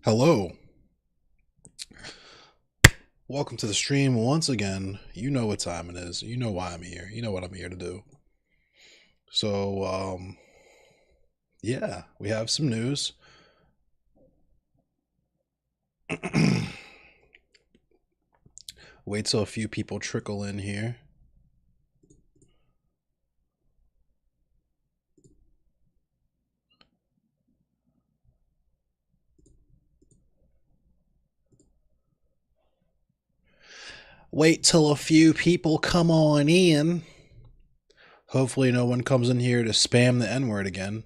Hello. Welcome to the stream once again. You know what time it is. You know why I'm here. You know what I'm here to do. So, yeah, we have some news. Wait till a few people trickle in here. Wait till a few people come on in. Hopefully, no one comes in here to spam the N word again.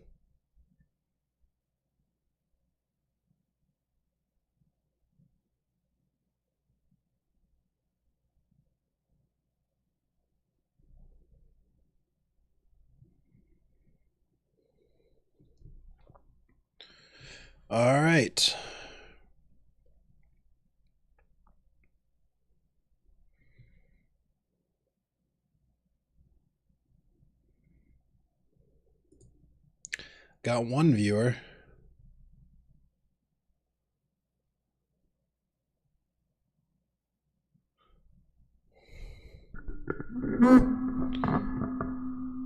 All right. Got one viewer.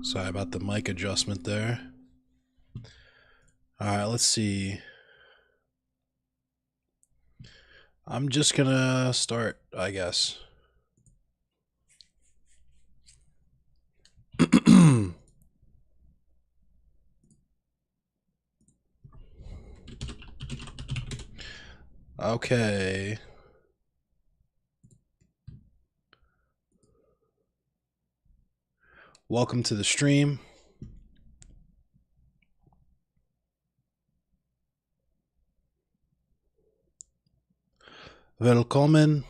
Sorry about the mic adjustment there. All right, let's see. I'm just gonna start, I guess. Okay. Welcome to the stream. Willkommen.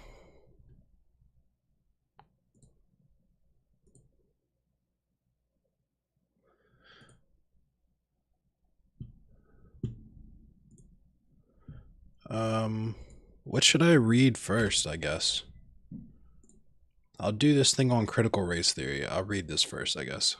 What should I read first, I guess? I'll do this thing on critical race theory. I'll read this first, I guess.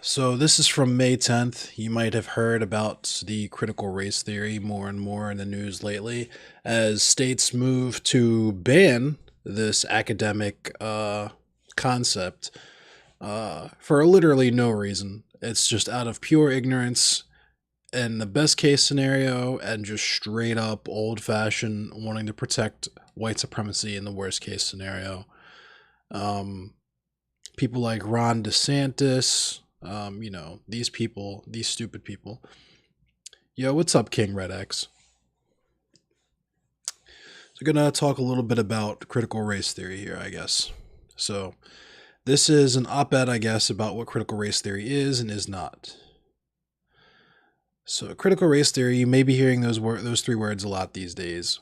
So this is from May 10th. You might have heard about the critical race theory more and more in the news lately as states move to ban this academic concept for literally no reason. It's just out of pure ignorance in the best case scenario and just straight up old fashioned wanting to protect white supremacy in the worst case scenario. People like Ron DeSantis, these people, these stupid people. Yo, what's up, King Red X? So we're gonna talk a little bit about critical race theory here, I guess. So this is an op-ed, I guess, about what critical race theory is and is not. So critical race theory, you may be hearing those three words a lot these days.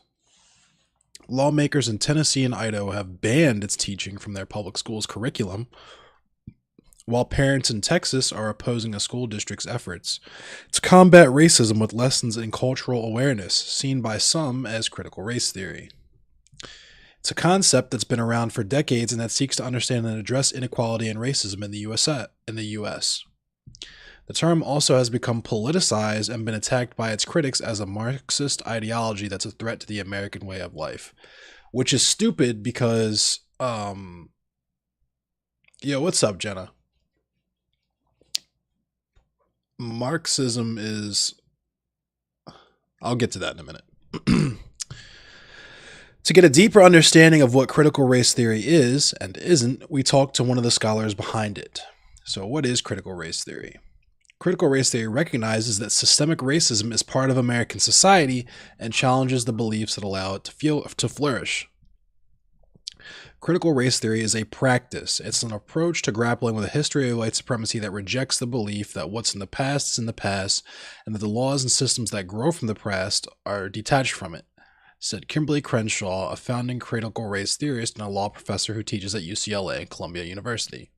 Lawmakers in Tennessee and Idaho have banned its teaching from their public schools curriculum, while parents in Texas are opposing a school district's efforts to combat racism with lessons in cultural awareness, seen by some as critical race theory. It's a concept that's been around for decades and that seeks to understand and address inequality and racism in the US. The term also has become politicized and been attacked by its critics as a Marxist ideology that's a threat to the American way of life, which is stupid because, yo, what's up, Jenna? Marxism is. I'll get to that in a minute. To get a deeper understanding of what critical race theory is and isn't, we talked to one of the scholars behind it. So, what is critical race theory? Critical race theory recognizes that systemic racism is part of American society and challenges the beliefs that allow it to flourish. Critical race theory is a practice. It's an approach to grappling with a history of white supremacy that rejects the belief that what's in the past is in the past and that the laws and systems that grow from the past are detached from it, said Kimberly Crenshaw, a founding critical race theorist and a law professor who teaches at UCLA and Columbia University.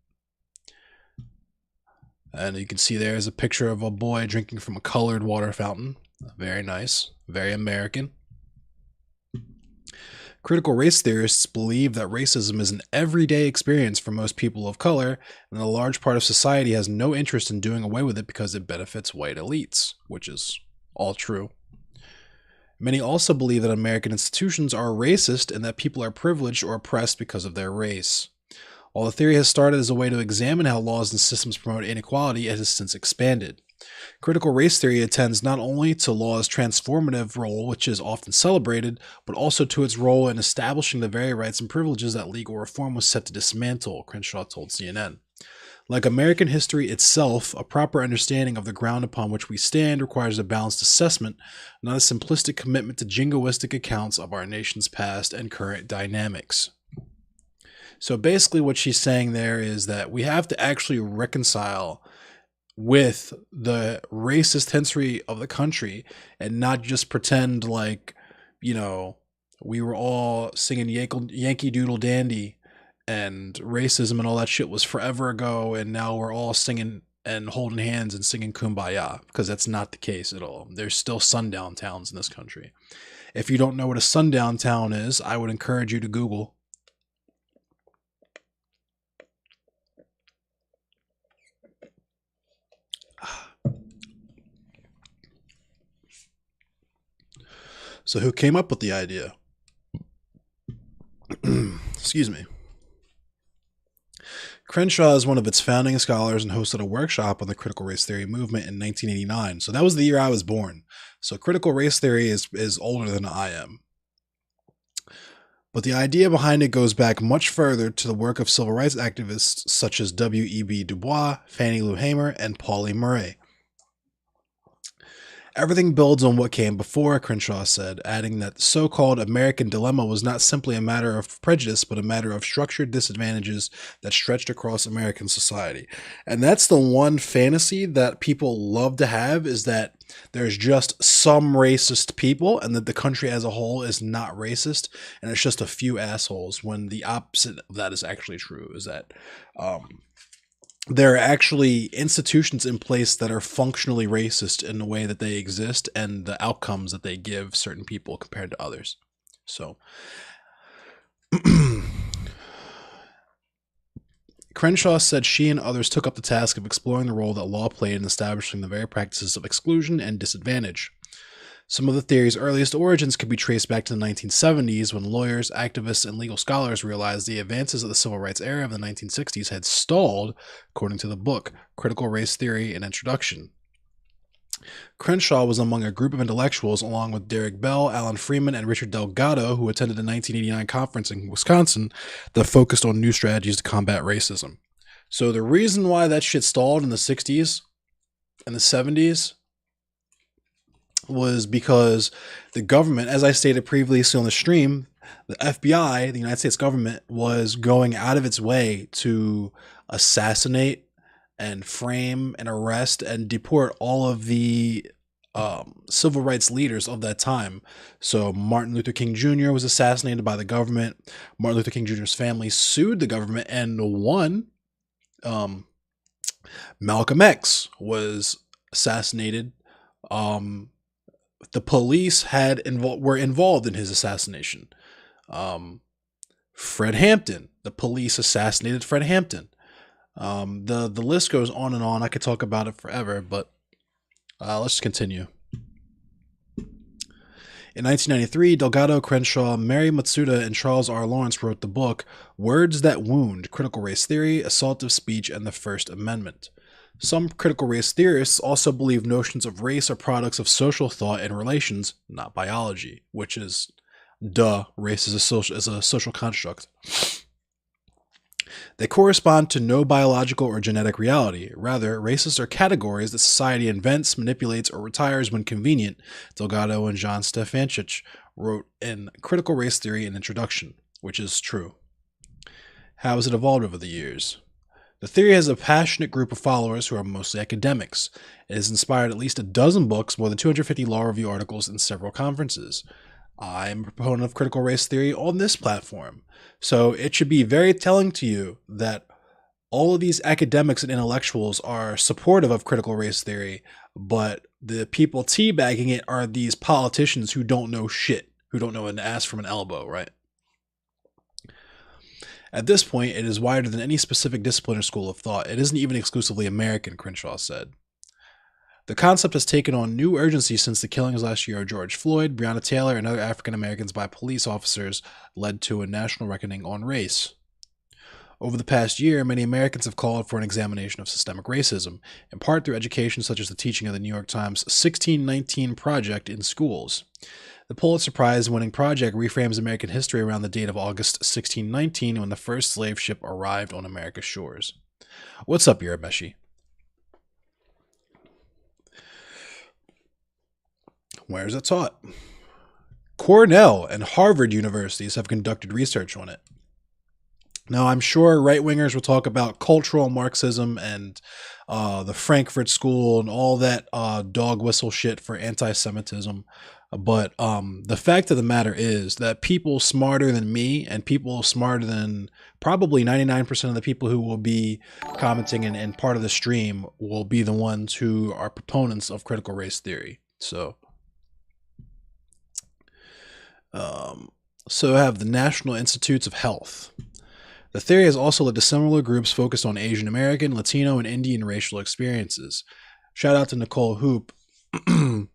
And you can see there's a picture of a boy drinking from a colored water fountain. Very nice. Very American. Critical race theorists believe that racism is an everyday experience for most people of color, and a large part of society has no interest in doing away with it because it benefits white elites, which is all true. Many also believe that American institutions are racist and that people are privileged or oppressed because of their race. While the theory has started as a way to examine how laws and systems promote inequality, it has since expanded. Critical race theory attends not only to law's transformative role, which is often celebrated, but also to its role in establishing the very rights and privileges that legal reform was set to dismantle, Crenshaw told CNN. Like American history itself, a proper understanding of the ground upon which we stand requires a balanced assessment, not a simplistic commitment to jingoistic accounts of our nation's past and current dynamics. So basically, what she's saying there is that we have to actually reconcile with the racist history of the country and not just pretend like, we were all singing Yankee Doodle Dandy and racism and all that shit was forever ago, and now we're all singing and holding hands and singing Kumbaya, because that's not the case at all. There's still sundown towns in this country. If you don't know what a sundown town is, I would encourage you to Google. So who came up with the idea? Excuse me. Crenshaw is one of its founding scholars and hosted a workshop on the critical race theory movement in 1989. So that was the year I was born. So critical race theory is older than I am. But the idea behind it goes back much further to the work of civil rights activists such as W.E.B. Du Bois, Fannie Lou Hamer, and Pauli Murray. Everything builds on what came before, Crenshaw said, adding that the so-called American dilemma was not simply a matter of prejudice, but a matter of structured disadvantages that stretched across American society. And that's the one fantasy that people love to have, is that there's just some racist people and that the country as a whole is not racist, and it's just a few assholes, when the opposite of that is actually true, is that there are actually institutions in place that are functionally racist in the way that they exist and the outcomes that they give certain people compared to others. So Crenshaw said she and others took up the task of exploring the role that law played in establishing the very practices of exclusion and disadvantage. Some of the theory's earliest origins could be traced back to the 1970s, when lawyers, activists, and legal scholars realized the advances of the civil rights era of the 1960s had stalled, according to the book Critical Race Theory: An Introduction. Crenshaw was among a group of intellectuals, along with Derek Bell, Alan Freeman, and Richard Delgado, who attended the 1989 conference in Wisconsin that focused on new strategies to combat racism. So the reason why that shit stalled in the 60s and the 70s was because the government, as I stated previously on the stream, the FBI, the United States government, was going out of its way to assassinate and frame and arrest and deport all of the civil rights leaders of that time. So Martin Luther King Jr. was assassinated by the government. Martin Luther King Jr.'s family sued the government and won. Malcolm X was assassinated. The police were involved in his assassination. Fred Hampton, the police assassinated Fred Hampton. The list goes on and on. I could talk about it forever, but let's continue. In 1993, Delgado, Crenshaw, Mary Matsuda, and Charles R. Lawrence wrote the book Words That Wound: Critical Race Theory, Assaultive Speech, and the First Amendment. Some critical race theorists also believe notions of race are products of social thought and relations, not biology, which is, race is a social construct. They correspond to no biological or genetic reality. Rather, races are categories that society invents, manipulates, or retires when convenient, Delgado and John Stefanchich wrote in Critical Race Theory: An Introduction, which is true. How has it evolved over the years? The theory has a passionate group of followers who are mostly academics. It has inspired at least a dozen books, more than 250 law review articles, and several conferences. I am a proponent of critical race theory on this platform. So it should be very telling to you that all of these academics and intellectuals are supportive of critical race theory, but the people teabagging it are these politicians who don't know shit, who don't know an ass from an elbow, right? At this point, it is wider than any specific discipline or school of thought. It isn't even exclusively American, Crenshaw said. The concept has taken on new urgency since the killings last year of George Floyd, Breonna Taylor, and other African Americans by police officers led to a national reckoning on race. Over the past year, many Americans have called for an examination of systemic racism, in part through education such as the teaching of the New York Times 1619 Project in schools. The Pulitzer Prize-winning project reframes American history around the date of August 1619 when the first slave ship arrived on America's shores. What's up, Urameshi? Where is it taught? Cornell and Harvard universities have conducted research on it. Now, I'm sure right-wingers will talk about cultural Marxism and the Frankfurt School and all that dog whistle shit for anti-Semitism. But the fact of the matter is that people smarter than me and people smarter than probably 99% of the people who will be commenting and part of the stream will be the ones who are proponents of critical race theory. So I have the National Institutes of Health. The theory has also led to similar groups focused on Asian American, Latino, and Indian racial experiences. Shout out to Nicole Hoop. The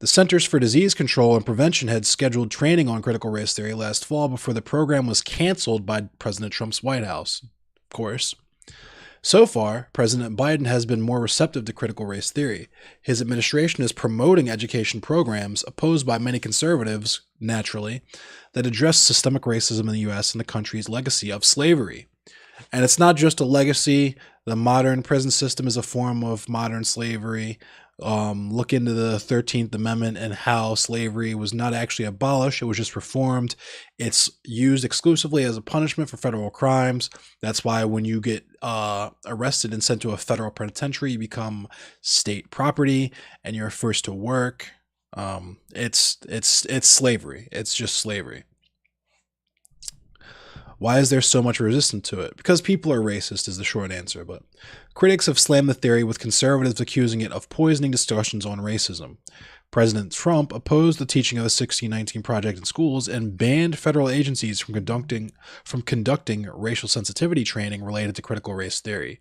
Centers for Disease Control and Prevention had scheduled training on critical race theory last fall before the program was canceled by President Trump's White House. Of course. So far, President Biden has been more receptive to critical race theory. His administration is promoting education programs opposed by many conservatives, naturally, that address systemic racism in the U.S. and the country's legacy of slavery. And it's not just a legacy. The modern prison system is a form of modern slavery. Look into the 13th Amendment and how slavery was not actually abolished. It was just reformed. It's used exclusively as a punishment for federal crimes. That's why when you get arrested and sent to a federal penitentiary, you become state property and you're forced to work. It's slavery. It's just slavery. Why is there so much resistance to it? Because people are racist is the short answer, but critics have slammed the theory with conservatives accusing it of poisoning discussions on racism. President Trump opposed the teaching of the 1619 Project in schools and banned federal agencies from conducting racial sensitivity training related to critical race theory.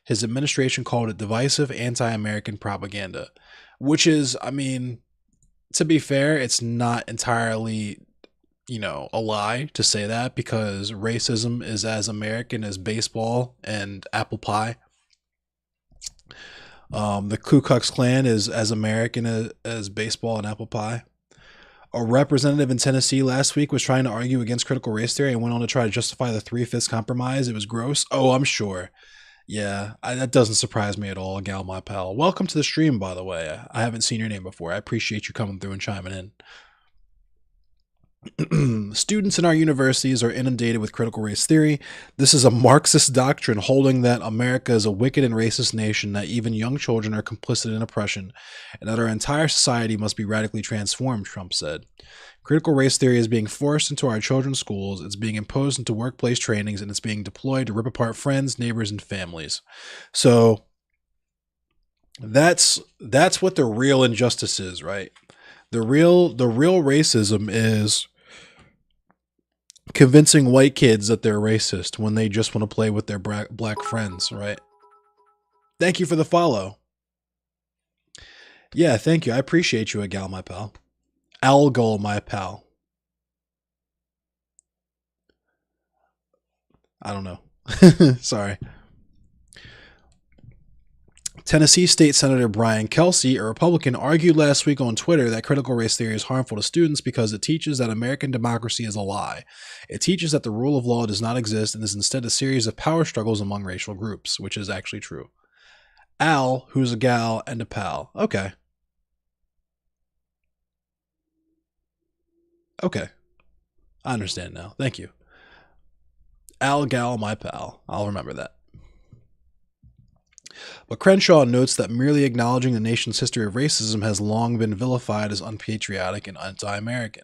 His administration called it divisive anti-American propaganda, which is, I mean, to be fair, it's not entirely a lie to say that, because racism is as American as baseball and apple pie. The Ku Klux Klan is as American as baseball and apple pie. A representative in Tennessee last week was trying to argue against critical race theory and went on to try to justify the 3/5 compromise. It was gross. Oh, I'm sure. Yeah, that doesn't surprise me at all, Gal, my pal. Welcome to the stream, by the way. I haven't seen your name before. I appreciate you coming through and chiming in. Students in our universities are inundated with critical race theory. This is a Marxist doctrine holding that America is a wicked and racist nation, that even young children are complicit in oppression, and that our entire society must be radically transformed, Trump said. Critical race theory is being forced into our children's schools, it's being imposed into workplace trainings, and it's being deployed to rip apart friends, neighbors, and families. So that's what the real injustice is, right? The real racism is convincing white kids that they're racist when they just want to play with their black friends, right? Thank you for the follow. Yeah, thank you. I appreciate you, Gal, my pal. Algol, my pal. I don't know. Sorry. Tennessee State Senator Brian Kelsey, a Republican, argued last week on Twitter that critical race theory is harmful to students because it teaches that American democracy is a lie. It teaches that the rule of law does not exist and is instead a series of power struggles among racial groups, which is actually true. Al, who's a gal and a pal. Okay. Okay. I understand now. Thank you. Al, gal, my pal. I'll remember that. But Crenshaw notes that merely acknowledging the nation's history of racism has long been vilified as unpatriotic and anti-American.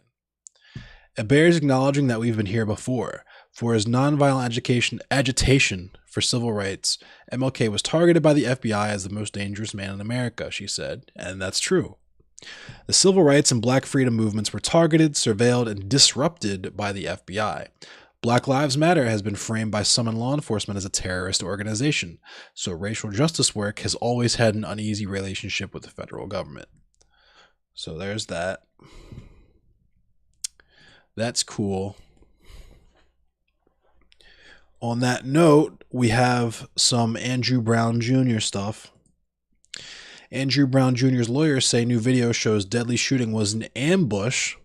It bears acknowledging that we've been here before. For his nonviolent agitation for civil rights, MLK was targeted by the FBI as the most dangerous man in America, she said, and that's true. The civil rights and black freedom movements were targeted, surveilled, and disrupted by the FBI. Black Lives Matter has been framed by some in law enforcement as a terrorist organization, so racial justice work has always had an uneasy relationship with the federal government. So there's that. That's cool. On that note, we have some Andrew Brown Jr. stuff. Andrew Brown Jr.'s lawyers say new video shows deadly shooting was an ambush.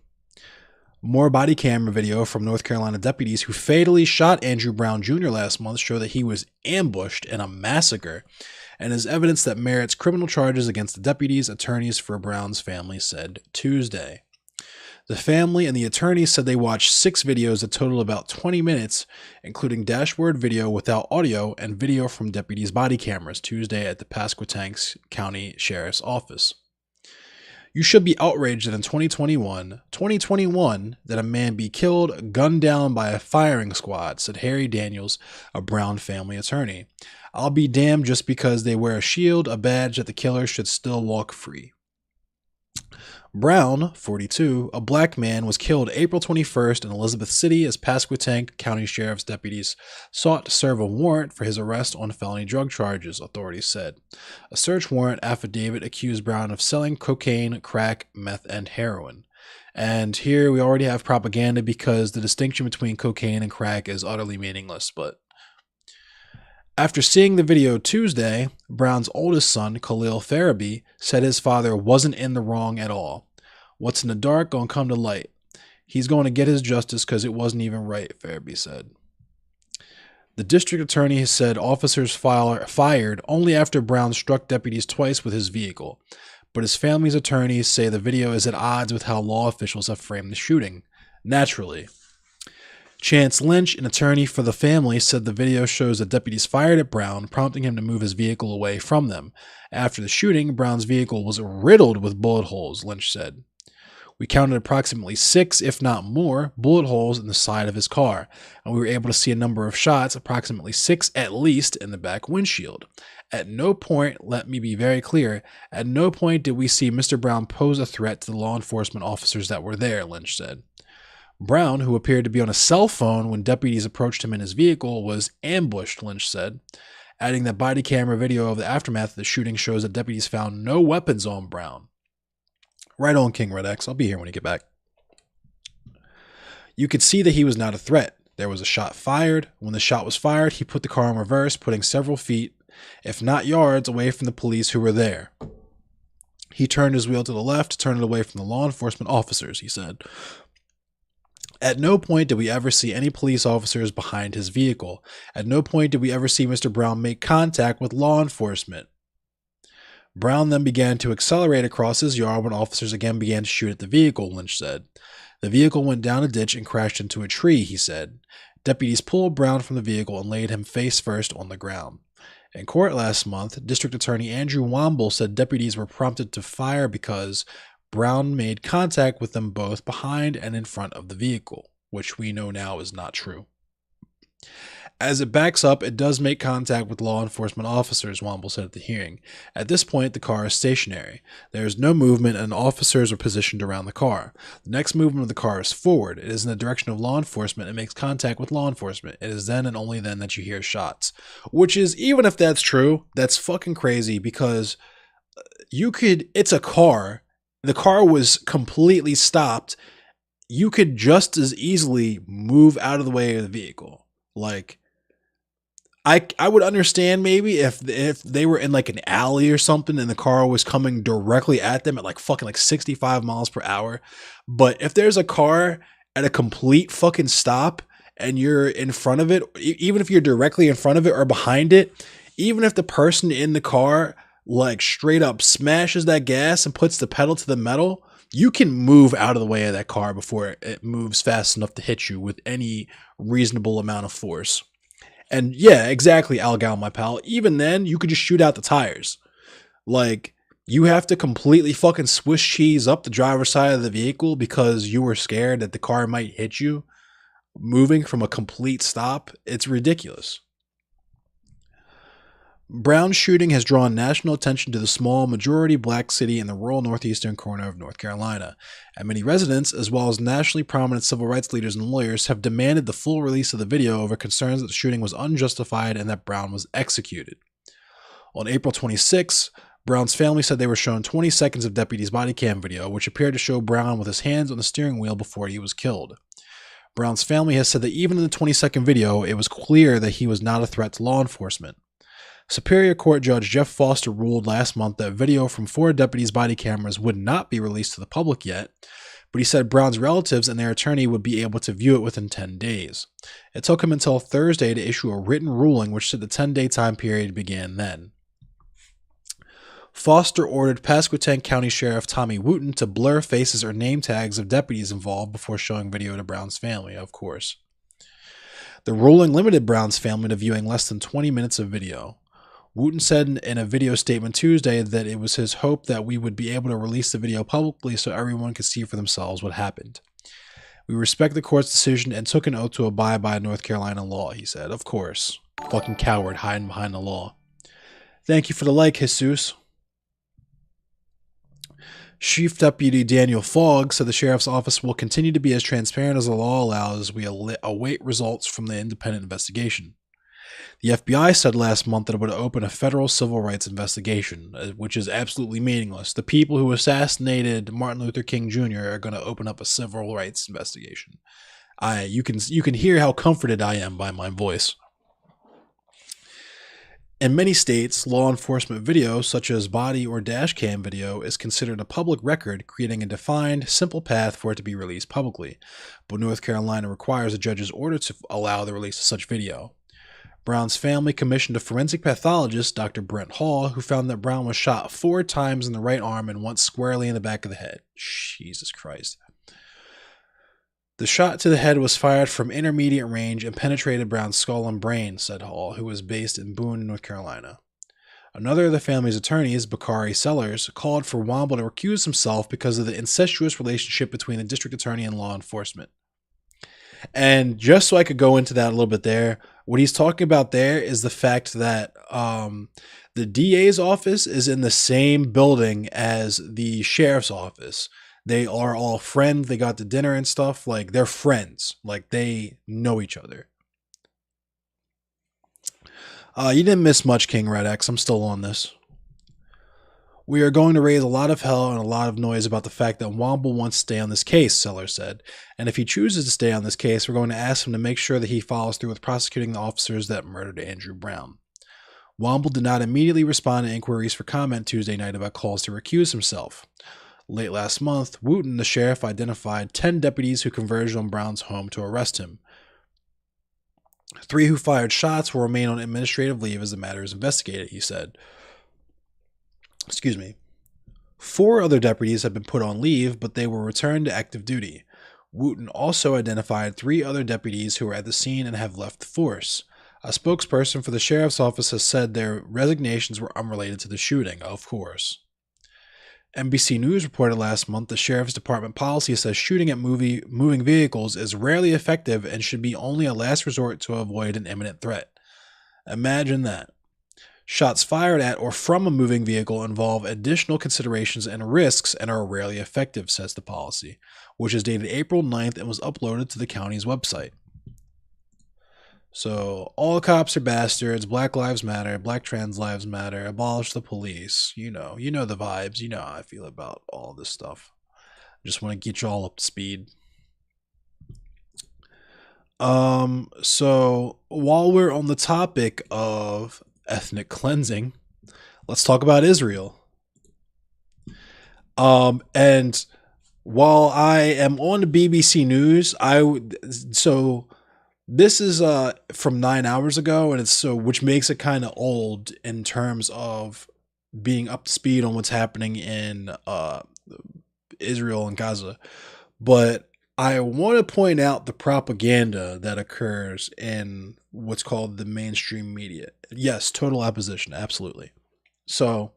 More body camera video from North Carolina deputies who fatally shot Andrew Brown Jr. last month show that he was ambushed in a massacre and is evidence that merits criminal charges against the deputies, attorneys for Brown's family said Tuesday. The family and the attorneys said they watched 6 videos that total about 20 minutes, including dashboard video without audio and video from deputies' body cameras Tuesday at the Pasquotank County Sheriff's Office. You should be outraged that in 2021, that a man be killed, gunned down by a firing squad, said Harry Daniels, a Brown family attorney. I'll be damned just because they wear a shield, a badge that the killer should still walk free. Brown, 42, a black man, was killed April 21st in Elizabeth City as Pasquotank County Sheriff's deputies sought to serve a warrant for his arrest on felony drug charges, authorities said. A search warrant affidavit accused Brown of selling cocaine, crack, meth, and heroin. And here we already have propaganda because the distinction between cocaine and crack is utterly meaningless, but after seeing the video Tuesday, Brown's oldest son, Khalil Farabee, said his father wasn't in the wrong at all. What's in the dark gonna come to light. He's going to get his justice because it wasn't even right, Farabee said. The district attorney has said officers fired only after Brown struck deputies twice with his vehicle, but his family's attorneys say the video is at odds with how law officials have framed the shooting. Naturally. Chance Lynch, an attorney for the family, said the video shows that deputies fired at Brown, prompting him to move his vehicle away from them. After the shooting, Brown's vehicle was riddled with bullet holes, Lynch said. We counted approximately 6, if not more, bullet holes in the side of his car, and we were able to see a number of shots, approximately 6 at least, in the back windshield. At no point, let me be very clear, at no point did we see Mr. Brown pose a threat to the law enforcement officers that were there, Lynch said. Brown, who appeared to be on a cell phone when deputies approached him in his vehicle, was ambushed, Lynch said, adding that body camera video of the aftermath of the shooting shows that deputies found no weapons on Brown. Right on, King Red X. I'll be here when you get back. You could see that he was not a threat. There was a shot fired. When the shot was fired, he put the car in reverse, putting several feet, if not yards, away from the police who were there. He turned his wheel to the left to turn it away from the law enforcement officers, he said. At no point did we ever see any police officers behind his vehicle. At no point did we ever see Mr. Brown make contact with law enforcement. Brown then began to accelerate across his yard when officers again began to shoot at the vehicle, Lynch said. The vehicle went down a ditch and crashed into a tree, he said. Deputies pulled Brown from the vehicle and laid him face first on the ground. In court last month, District Attorney Andrew Womble said deputies were prompted to fire because Brown made contact with them both behind and in front of the vehicle, which we know now is not true. As it backs up, it does make contact with law enforcement officers, Womble said at the hearing. At this point, the car is stationary. There is no movement and officers are positioned around the car. The next movement of the car is forward. It is in the direction of law enforcement and makes contact with law enforcement. It is then and only then that you hear shots. Which is, even if that's true, that's fucking crazy because it's a car. The car was completely stopped. You could just as easily move out of the way of the vehicle. Like, I would understand maybe if they were in like an alley or something and the car was coming directly at them at like fucking like 65 miles per hour. But if there's a car at a complete fucking stop and you're in front of it, even if you're directly in front of it or behind it, even if the person in the car like straight up smashes that gas and puts the pedal to the metal, you can move out of the way of that car before it moves fast enough to hit you with any reasonable amount of force. And yeah, exactly, Algal, my pal. Even then, you could just shoot out the tires. Like, you have to completely fucking Swiss cheese up the driver's side of the vehicle because you were scared that the car might hit you moving from a complete stop. It's ridiculous. Brown's shooting has drawn national attention to the small, majority black city in the rural northeastern corner of North Carolina, and many residents, as well as nationally prominent civil rights leaders and lawyers, have demanded the full release of the video over concerns that the shooting was unjustified and that Brown was executed. On April 26, Brown's family said they were shown 20 seconds of deputies' body cam video, which appeared to show Brown with his hands on the steering wheel before he was killed. Brown's family has said that even in the 20-second video, it was clear that he was not a threat to law enforcement. Superior Court Judge Jeff Foster ruled last month that video from 4 deputies' body cameras would not be released to the public yet, but he said Brown's relatives and their attorney would be able to view it within 10 days. It took him until Thursday to issue a written ruling, which said the 10-day time period began then. Foster ordered Pasquotank County Sheriff Tommy Wooten to blur faces or name tags of deputies involved before showing video to Brown's family, of course. The ruling limited Brown's family to viewing less than 20 minutes of video. Wooten said in a video statement Tuesday that it was his hope that we would be able to release the video publicly so everyone could see for themselves what happened. We respect the court's decision and took an oath to abide by North Carolina law, he said. Of course. Fucking coward hiding behind the law. Thank you for the like, Jesus. Chief Deputy Daniel Fogg said the sheriff's office will continue to be as transparent as the law allows as we await results from the independent investigation. The FBI said last month that it would open a federal civil rights investigation, which is absolutely meaningless. The people who assassinated Martin Luther King Jr. are going to open up a civil rights investigation. You can hear how comforted I am by my voice. In many states, law enforcement video, such as body or dash cam video, is considered a public record, creating a defined, simple path for it to be released publicly. But North Carolina requires a judge's order to allow the release of such video. Brown's family commissioned a forensic pathologist, Dr. Brent Hall, who found that Brown was shot 4 times in the right arm and once squarely in the back of the head. Jesus Christ. The shot to the head was fired from intermediate range and penetrated Brown's skull and brain, said Hall, who was based in Boone, North Carolina. Another of the family's attorneys, Bakari Sellers, called for Womble to recuse himself because of the incestuous relationship between the district attorney and law enforcement. And just so I could go into that a little bit there, what he's talking about there is the fact that the DA's office is in the same building as the sheriff's office. They are all friends. They got to dinner and stuff. Like, they're friends. Like, they know each other. You didn't miss much, King Red X. I'm still on this. We are going to raise a lot of hell and a lot of noise about the fact that Womble wants to stay on this case, Sellers said. And if he chooses to stay on this case, we're going to ask him to make sure that he follows through with prosecuting the officers that murdered Andrew Brown. Womble did not immediately respond to inquiries for comment Tuesday night about calls to recuse himself. Late last month, Wooten, the sheriff, identified 10 deputies who converged on Brown's home to arrest him. 3 who fired shots will remain on administrative leave as the matter is investigated, he said. 4 other deputies have been put on leave, but they were returned to active duty. Wooten also identified 3 other deputies who were at the scene and have left the force. A spokesperson for the sheriff's office has said their resignations were unrelated to the shooting, of course. NBC News reported last month the sheriff's department policy says shooting at moving vehicles is rarely effective and should be only a last resort to avoid an imminent threat. Imagine that. Shots fired at or from a moving vehicle involve additional considerations and risks and are rarely effective, says the policy, which is dated April 9th and was uploaded to the county's website. So, all cops are bastards, Black Lives Matter, Black Trans Lives Matter, abolish the police, you know the vibes, you know how I feel about all this stuff. Just want to get you all up to speed. So, while we're on the topic of ethnic cleansing, let's talk about Israel. And while I am on the BBC News, this is from 9 hours ago, and which makes it kind of old in terms of being up to speed on what's happening in Israel and Gaza. But I want to point out the propaganda that occurs in what's called the mainstream media. Yes, total opposition, absolutely. So,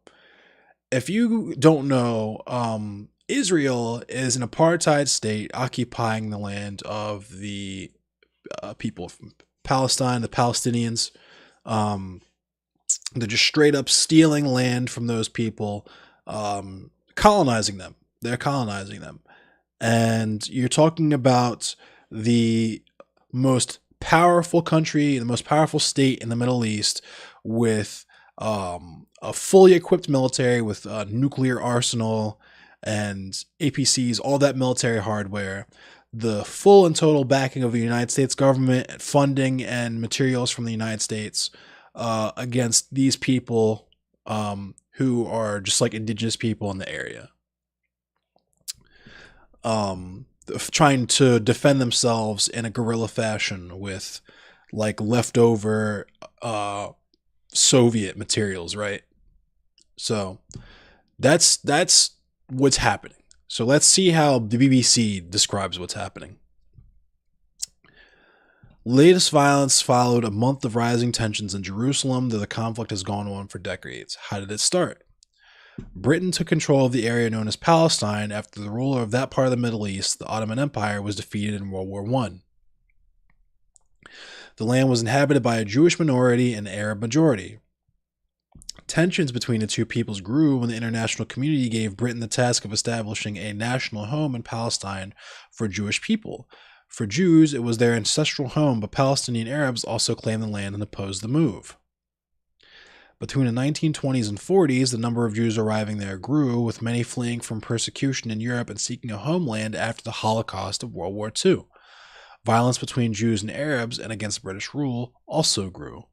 if you don't know, Israel is an apartheid state occupying the land of the people from Palestine, the Palestinians. They're just straight up stealing land from those people, colonizing them. They're colonizing them. And you're talking about the most powerful country, the most powerful state in the Middle East, with a fully equipped military with a nuclear arsenal and APCs, all that military hardware, the full and total backing of the United States government, funding and materials from the United States, against these people, who are just like indigenous people in the area, trying to defend themselves in a guerrilla fashion with like leftover Soviet materials, right? So that's what's happening. So let's see how the BBC describes what's happening. Latest violence followed a month of rising tensions in Jerusalem, though the conflict has gone on for decades. How did it start? Britain took control of the area known as Palestine after the ruler of that part of the Middle East, the Ottoman Empire, was defeated in World War I. The land was inhabited by a Jewish minority and Arab majority. Tensions between the two peoples grew when the international community gave Britain the task of establishing a national home in Palestine for Jewish people. For Jews, it was their ancestral home, but Palestinian Arabs also claimed the land and opposed the move. Between the 1920s and 40s, the number of Jews arriving there grew, with many fleeing from persecution in Europe and seeking a homeland after the Holocaust of World War II. Violence between Jews and Arabs and against British rule also grew.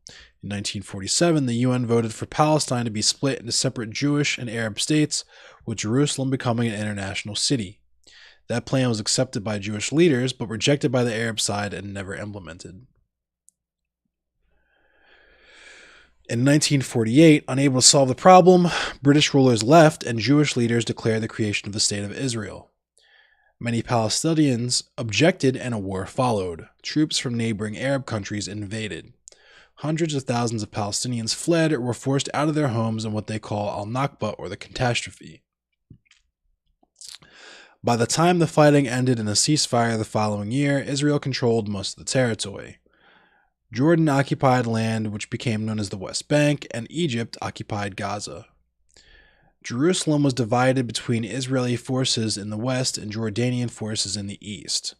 In 1947, the UN voted for Palestine to be split into separate Jewish and Arab states, with Jerusalem becoming an international city. That plan was accepted by Jewish leaders, but rejected by the Arab side and never implemented. In 1948, unable to solve the problem, British rulers left and Jewish leaders declared the creation of the State of Israel. Many Palestinians objected and a war followed. Troops from neighboring Arab countries invaded. Hundreds of thousands of Palestinians fled or were forced out of their homes in what they call al-Nakba, or the catastrophe. By the time the fighting ended in a ceasefire the following year, Israel controlled most of the territory. Jordan occupied land which became known as the West Bank, and Egypt occupied Gaza. Jerusalem was divided between Israeli forces in the west and Jordanian forces in the east.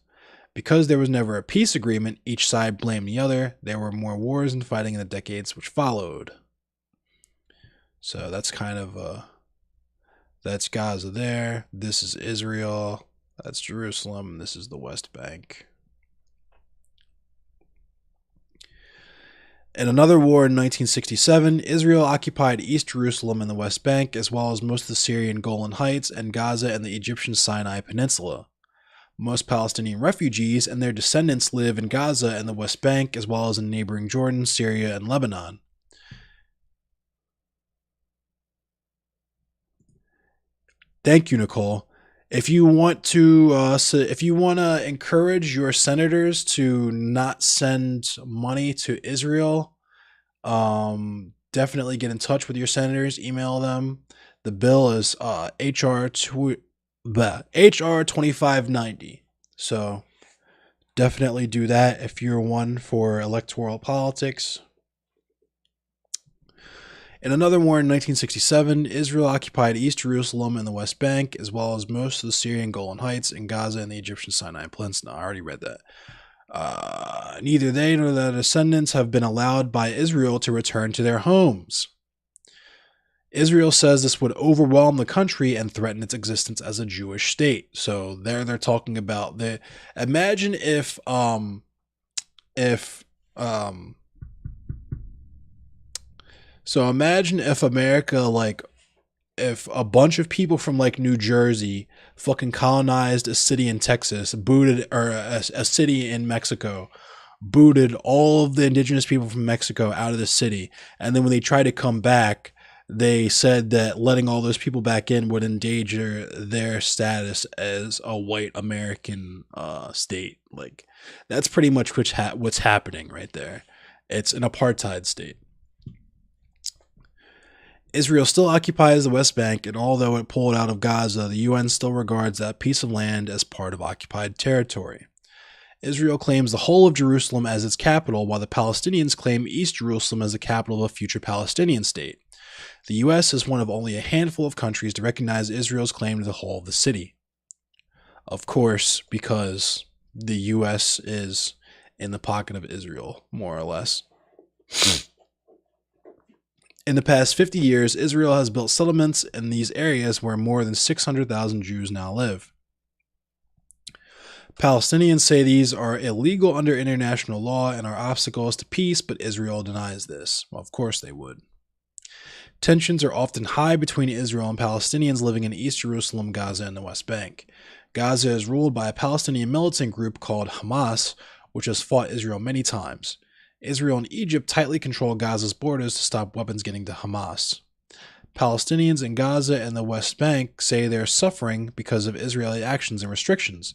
Because there was never a peace agreement, each side blamed the other. There were more wars and fighting in the decades which followed. So that's kind of that's Gaza there. This is Israel. That's Jerusalem. This is the West Bank. In another war in 1967, Israel occupied East Jerusalem and the West Bank, as well as most of the Syrian Golan Heights and Gaza and the Egyptian Sinai Peninsula. Most Palestinian refugees and their descendants live in Gaza and the West Bank, as well as in neighboring Jordan, Syria, and Lebanon. Thank you, Nicole. If you want to, encourage your senators to not send money to Israel, definitely get in touch with your senators. Email them. The bill is HR 2590. So definitely do that if you're one for electoral politics. In another war in 1967, Israel occupied East Jerusalem and the West Bank, as well as most of the Syrian Golan Heights and Gaza and the Egyptian Sinai Peninsula. I already read that. Neither they nor their descendants have been allowed by Israel to return to their homes. Israel says this would overwhelm the country and threaten its existence as a Jewish state. So there they're talking about the. Imagine if So imagine if America, like, if a bunch of people from like New Jersey fucking colonized a city in Texas, booted, or a city in Mexico, booted all of the indigenous people from Mexico out of the city. And then when they tried to come back, they said that letting all those people back in would endanger their status as a white American state. Like, that's pretty much what's happening right there. It's an apartheid state. Israel still occupies the West Bank, and although it pulled out of Gaza, the UN still regards that piece of land as part of occupied territory. Israel claims the whole of Jerusalem as its capital, while the Palestinians claim East Jerusalem as the capital of a future Palestinian state. The U.S. is one of only a handful of countries to recognize Israel's claim to the whole of the city. Of course, because the U.S. is in the pocket of Israel, more or less. In the past 50 years, Israel has built settlements in these areas where more than 600,000 Jews now live. Palestinians say these are illegal under international law and are obstacles to peace, but Israel denies this. Well, of course they would. Tensions are often high between Israel and Palestinians living in East Jerusalem, Gaza, and the West Bank. Gaza is ruled by a Palestinian militant group called Hamas, which has fought Israel many times. Israel and Egypt tightly control Gaza's borders to stop weapons getting to Hamas. Palestinians in Gaza and the West Bank say they're suffering because of Israeli actions and restrictions.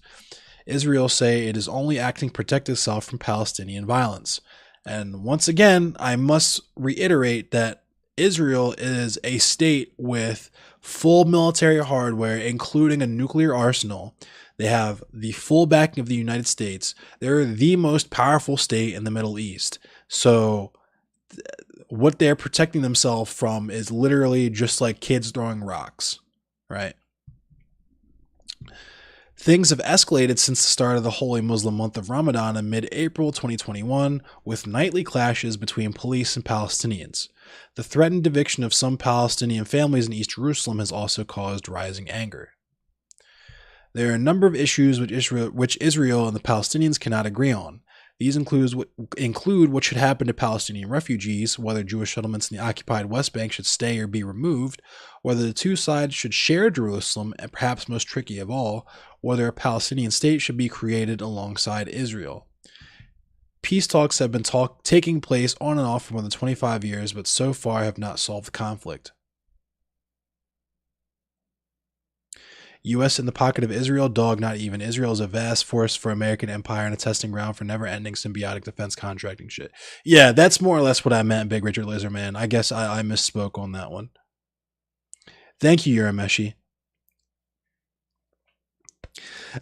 Israel say it is only acting to protect itself from Palestinian violence. And once again, I must reiterate that Israel is a state with full military hardware, including a nuclear arsenal. They have the full backing of the United States. They're the most powerful state in the Middle East. So what they're protecting themselves from is literally just like kids throwing rocks, right? Things have escalated since the start of the holy Muslim month of Ramadan in mid-April 2021, with nightly clashes between police and Palestinians. The threatened eviction of some Palestinian families in East Jerusalem has also caused rising anger. There are a number of issues which Israel and the Palestinians cannot agree on. These include what should happen to Palestinian refugees, whether Jewish settlements in the occupied West Bank should stay or be removed, whether the two sides should share Jerusalem, and perhaps most tricky of all, whether a Palestinian state should be created alongside Israel. Peace talks have been taking place on and off for more than 25 years, but so far have not solved the conflict. U.S. in the pocket of Israel? Dog, not even. Israel is a vast force for American empire and a testing ground for never-ending symbiotic defense contracting shit. Yeah, that's more or less what I meant, Big Richard Lizardman. I guess I misspoke on that one. Thank you, Urameshi.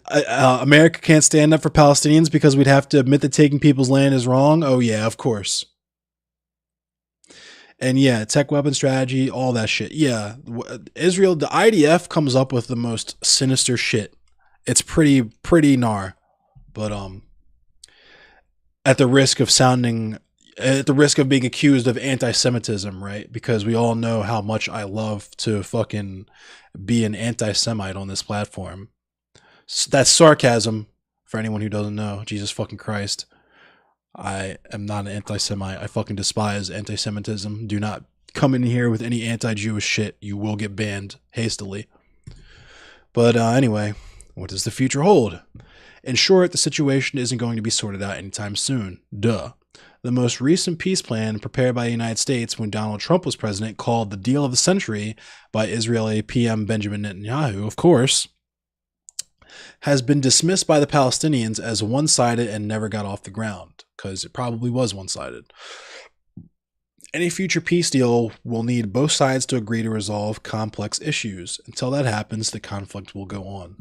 America can't stand up for Palestinians because we'd have to admit that taking people's land is wrong? Oh yeah, of course. And yeah, tech weapon strategy, all that shit. Yeah, Israel, the IDF comes up with the most sinister shit. It's pretty gnar. But at the risk of being accused of anti-Semitism, right? Because we all know how much I love to fucking be an anti-Semite on this platform. That's sarcasm for anyone who doesn't know. Jesus fucking Christ. I am not an anti-Semite. I fucking despise anti-Semitism. Do not come in here with any anti-Jewish shit. You will get banned hastily. But anyway, what does the future hold? In short, the situation isn't going to be sorted out anytime soon. Duh. The most recent peace plan prepared by the United States when Donald Trump was president, called the Deal of the Century by Israeli PM Benjamin Netanyahu, of course, has been dismissed by the Palestinians as one-sided and never got off the ground, because it probably was one-sided. Any future peace deal will need both sides to agree to resolve complex issues. Until that happens, the conflict will go on.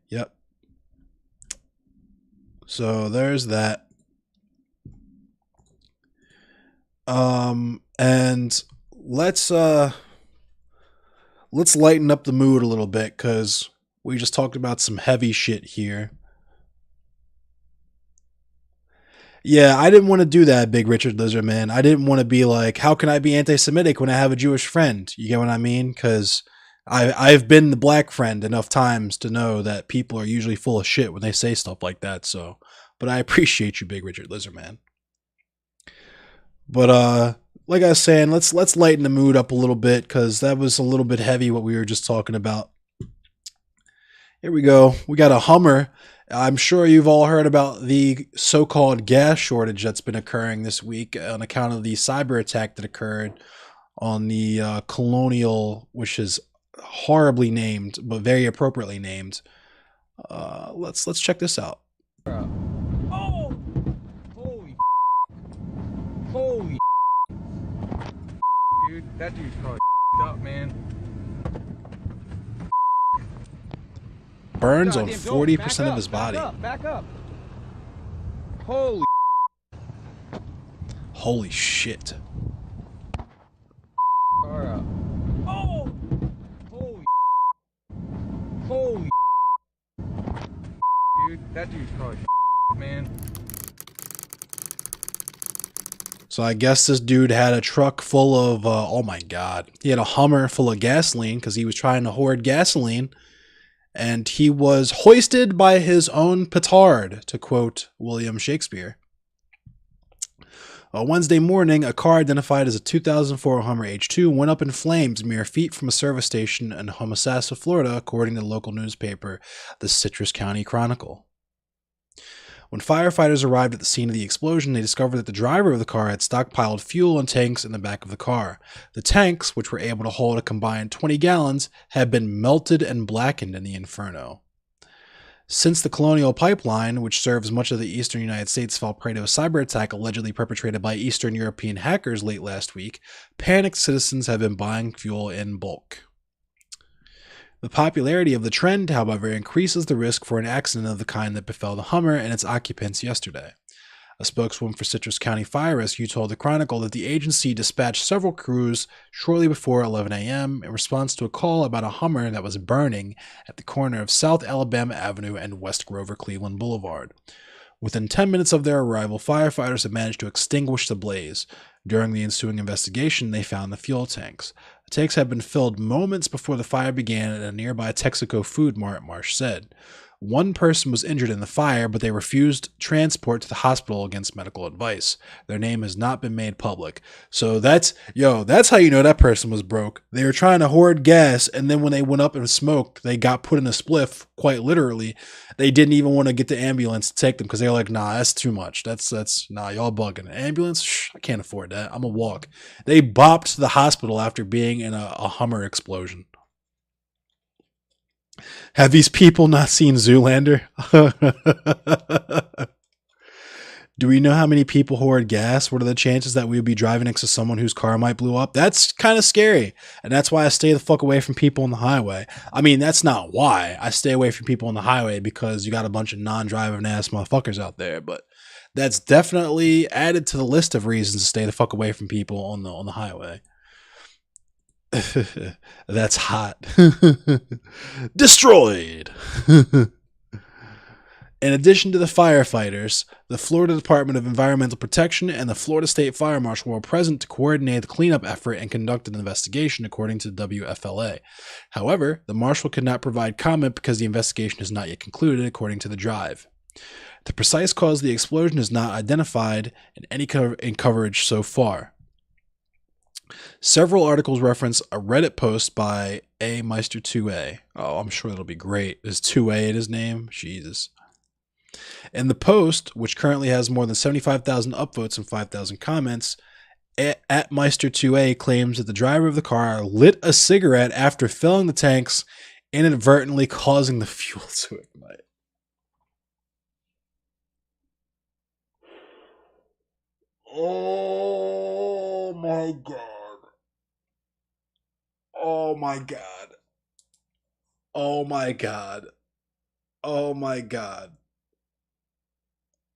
Yep. So there's that. And let's lighten up the mood a little bit, because we just talked about some heavy shit here. Yeah, I didn't want to do that, Big Richard Lizard, man. I didn't want to be like, how can I be anti-Semitic when I have a Jewish friend? You get what I mean? Because I've been the black friend enough times to know that people are usually full of shit when they say stuff like that. So, but I appreciate you, Big Richard Lizard, man. But like I was saying, let's lighten the mood up a little bit, because that was a little bit heavy what we were just talking about. Here we go. We got a Hummer. I'm sure you've all heard about the so-called gas shortage that's been occurring this week on account of the cyber attack that occurred on the Colonial, which is horribly named but very appropriately named. Let's check this out. Oh! Holy dude, that dude's probably up, man. burns on Goddamn dope. 40% of his body. Back up. Holy. Holy shit. Car up. Oh! Holy. Dude, that dude's probably man. So I guess this dude had a truck full of, oh my god. He had a Hummer full of gasoline because he was trying to hoard gasoline. And he was hoisted by his own petard, to quote William Shakespeare. Wednesday morning, a car identified as a 2004 Hummer H2 went up in flames mere feet from a service station in Homosassa, Florida, according to the local newspaper, the Citrus County Chronicle. When firefighters arrived at the scene of the explosion, they discovered that the driver of the car had stockpiled fuel and tanks in the back of the car. The tanks, which were able to hold a combined 20 gallons, had been melted and blackened in the inferno. Since the Colonial Pipeline, which serves much of the eastern United States, fell prey to a cyber attack allegedly perpetrated by Eastern European hackers late last week, panicked citizens have been buying fuel in bulk. The popularity of the trend, however, increases the risk for an accident of the kind that befell the Hummer and its occupants yesterday. A spokeswoman for Citrus County Fire Rescue told the Chronicle that the agency dispatched several crews shortly before 11 a.m. in response to a call about a Hummer that was burning at the corner of South Alabama Avenue and West Grover Cleveland Boulevard. Within 10 minutes of their arrival, firefighters had managed to extinguish the blaze. During the ensuing investigation, they found the fuel tanks. The tanks had been filled moments before the fire began at a nearby Texaco food mart, Marsh said. One person was injured in the fire, but they refused transport to the hospital against medical advice. Their name has not been made public. So that's how you know that person was broke. They were trying to hoard gas, and then when they went up and smoked, they got put in a spliff, quite literally. They didn't even want to get the ambulance to take them because they were like, nah, that's too much. Nah, y'all bugging. Ambulance? Shh, I can't afford that. I'm gonna walk. They bopped to the hospital after being in a Hummer explosion. Have these people not seen Zoolander? Do we know how many people hoard gas? What are the chances that we would be driving next to someone whose car might blow up? That's kind of scary. And that's why I stay the fuck away from people on the highway. I mean, that's not why. I stay away from people on the highway because you got a bunch of non-driving ass motherfuckers out there. But that's definitely added to the list of reasons to stay the fuck away from people on the highway. That's hot. Destroyed. In addition to the firefighters, the Florida Department of Environmental Protection and the Florida State Fire Marshal were present to coordinate the cleanup effort and conduct an investigation, according to the WFLA. However, the marshal could not provide comment because the investigation is not yet concluded, according to the Drive. The precise cause of the explosion is not identified in any coverage so far. Several articles reference a Reddit post by A Meister 2A. Oh, I'm sure that'll be great. Is 2A in his name? Jesus. In the post, which currently has more than 75,000 upvotes and 5,000 comments, at Meister 2A claims that the driver of the car lit a cigarette after filling the tanks, inadvertently causing the fuel to ignite. Oh my god. Oh my god. Oh my god. Oh my god.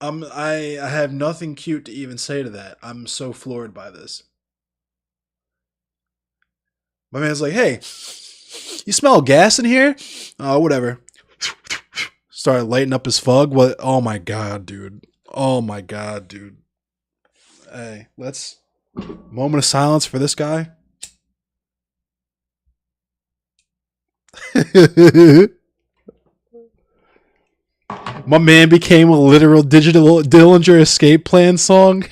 I have nothing cute to even say to that. I'm so floored by this. My man's like, hey, you smell gas in here? Oh, whatever. Started lighting up his fug. What? Oh my god, dude. Oh my god, dude. Hey, let's moment of silence for this guy. My man became a literal digital Dillinger Escape Plan song.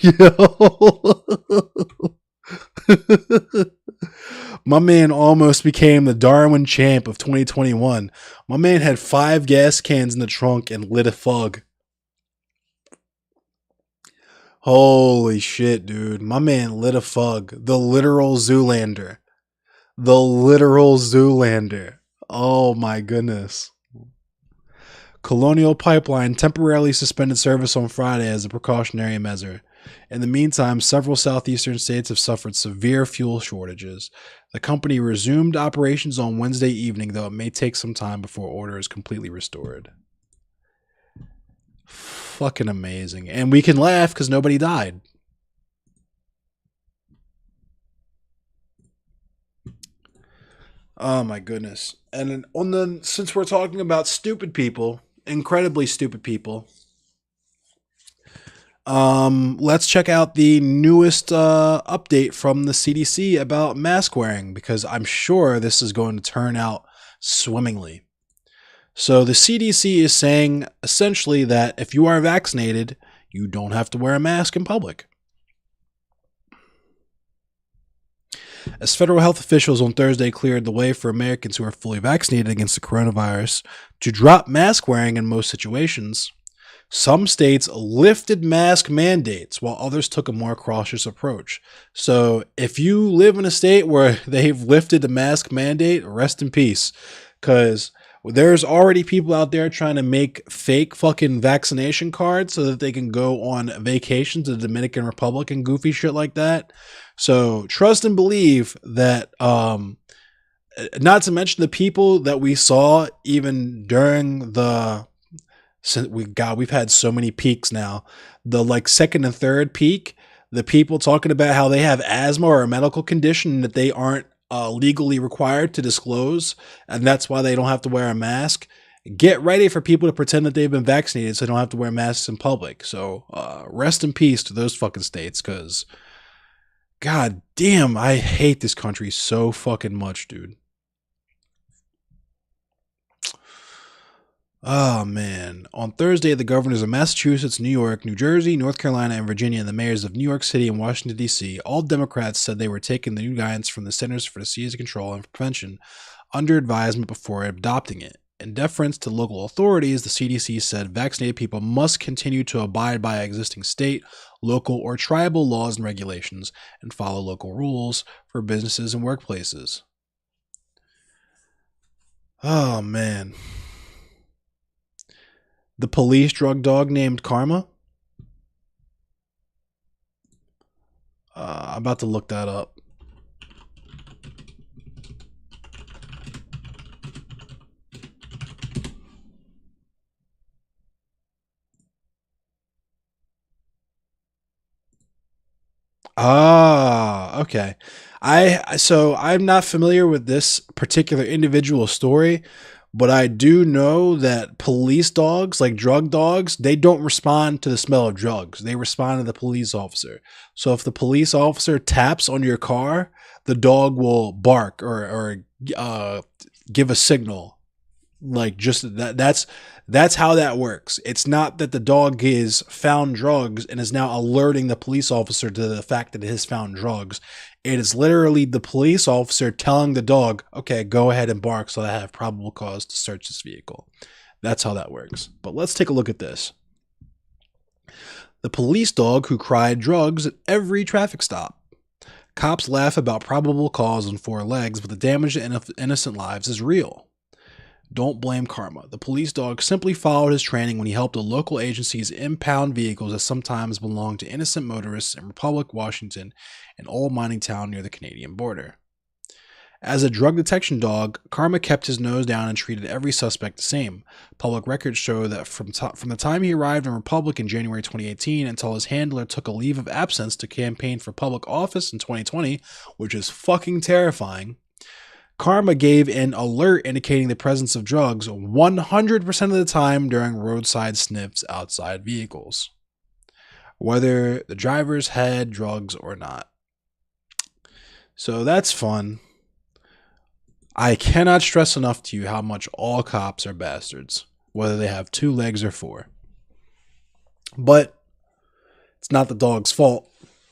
My man almost became the Darwin champ of 2021. My man had 5 gas cans in the trunk and lit a fug. Holy shit, dude. My man lit a fug. The literal Zoolander. The literal Zoolander. Oh my goodness. Colonial Pipeline temporarily suspended service on Friday as a precautionary measure. In the meantime, several southeastern states have suffered severe fuel shortages. The company resumed operations on Wednesday evening, though it may take some time before order is completely restored. Fucking amazing. And we can laugh because nobody died. Oh my goodness. And since we're talking about stupid people, incredibly stupid people, let's check out the newest update from the CDC about mask wearing, because I'm sure this is going to turn out swimmingly. So the CDC is saying essentially that if you are vaccinated, you don't have to wear a mask in public. As federal health officials on Thursday cleared the way for Americans who are fully vaccinated against the coronavirus to drop mask wearing in most situations, some states lifted mask mandates while others took a more cautious approach. So if you live in a state where they've lifted the mask mandate, rest in peace, because there's already people out there trying to make fake fucking vaccination cards so that they can go on vacation to the Dominican Republic and goofy shit like that. So trust and believe that, not to mention the people that we saw even during we've had so many peaks now. The like second and third peak, the people talking about how they have asthma or a medical condition that they aren't legally required to disclose, and that's why they don't have to wear a mask. Get ready for people to pretend that they've been vaccinated so they don't have to wear masks in public. So rest in peace to those fucking states, because god damn, I hate this country so fucking much, dude. Oh man. On Thursday, the governors of Massachusetts, New York, New Jersey, North Carolina, and Virginia, and the mayors of New York City and Washington, D.C., all Democrats said they were taking the new guidance from the Centers for Disease Control and Prevention under advisement before adopting it. In deference to local authorities, the CDC said vaccinated people must continue to abide by existing state, local, or tribal laws and regulations and follow local rules for businesses and workplaces. Oh man. The police drug dog named Karma. I'm about to look that up. Ah, okay. I'm not familiar with this particular individual story, but I do know that police dogs, like drug dogs, they don't respond to the smell of drugs. They respond to the police officer. So if the police officer taps on your car, the dog will bark or give a signal. Like just that's how that works. It's not that the dog is found drugs and is now alerting the police officer to the fact that it has found drugs. It is literally the police officer telling the dog, okay, go ahead and bark so that I have probable cause to search this vehicle. That's how that works. But let's take a look at this. The police dog who cried drugs at every traffic stop. Cops laugh about probable cause on four legs, but the damage to innocent lives is real. Don't blame Karma. The police dog simply followed his training when he helped the local agencies impound vehicles that sometimes belonged to innocent motorists in Republic, Washington, an old mining town near the Canadian border. As a drug detection dog, Karma kept his nose down and treated every suspect the same. Public records show that from the time he arrived in Republic in January 2018 until his handler took a leave of absence to campaign for public office in 2020, which is fucking terrifying, Karma gave an alert indicating the presence of drugs 100% of the time during roadside sniffs outside vehicles, whether the drivers had drugs or not. So that's fun. I cannot stress enough to you how much all cops are bastards, whether they have two legs or four. But it's not the dog's fault.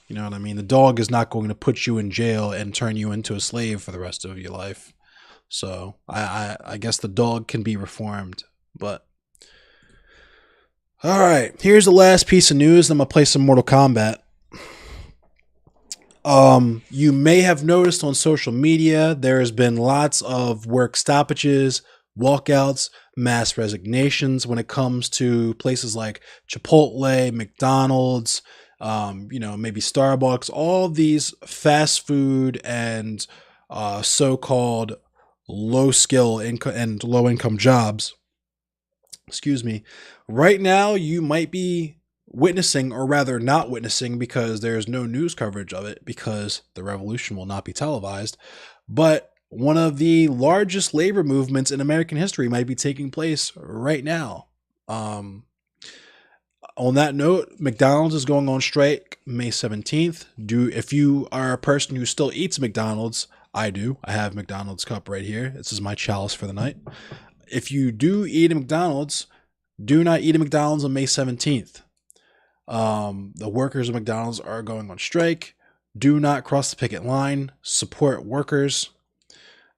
You know what I mean? The dog is not going to put you in jail and turn you into a slave for the rest of your life. So I guess the dog can be reformed. But all right, here's the last piece of news. I'm gonna play some Mortal Kombat. You may have noticed on social media there has been lots of work stoppages, walkouts, mass resignations when it comes to places like Chipotle, McDonald's, Maybe Starbucks, all these fast food and so-called low skill income and low income jobs. Excuse me. Right now, you might be witnessing, or rather not witnessing, because there's no news coverage of it, because the revolution will not be televised. But one of the largest labor movements in American history might be taking place right now. Um, on that note, McDonald's is going on strike May 17th. If you are a person who still eats McDonald's, I do. I have McDonald's cup right here. This is my chalice for the night. If you do eat a McDonald's, do not eat a McDonald's on May 17th. The workers of McDonald's are going on strike. Do not cross the picket line. Support workers.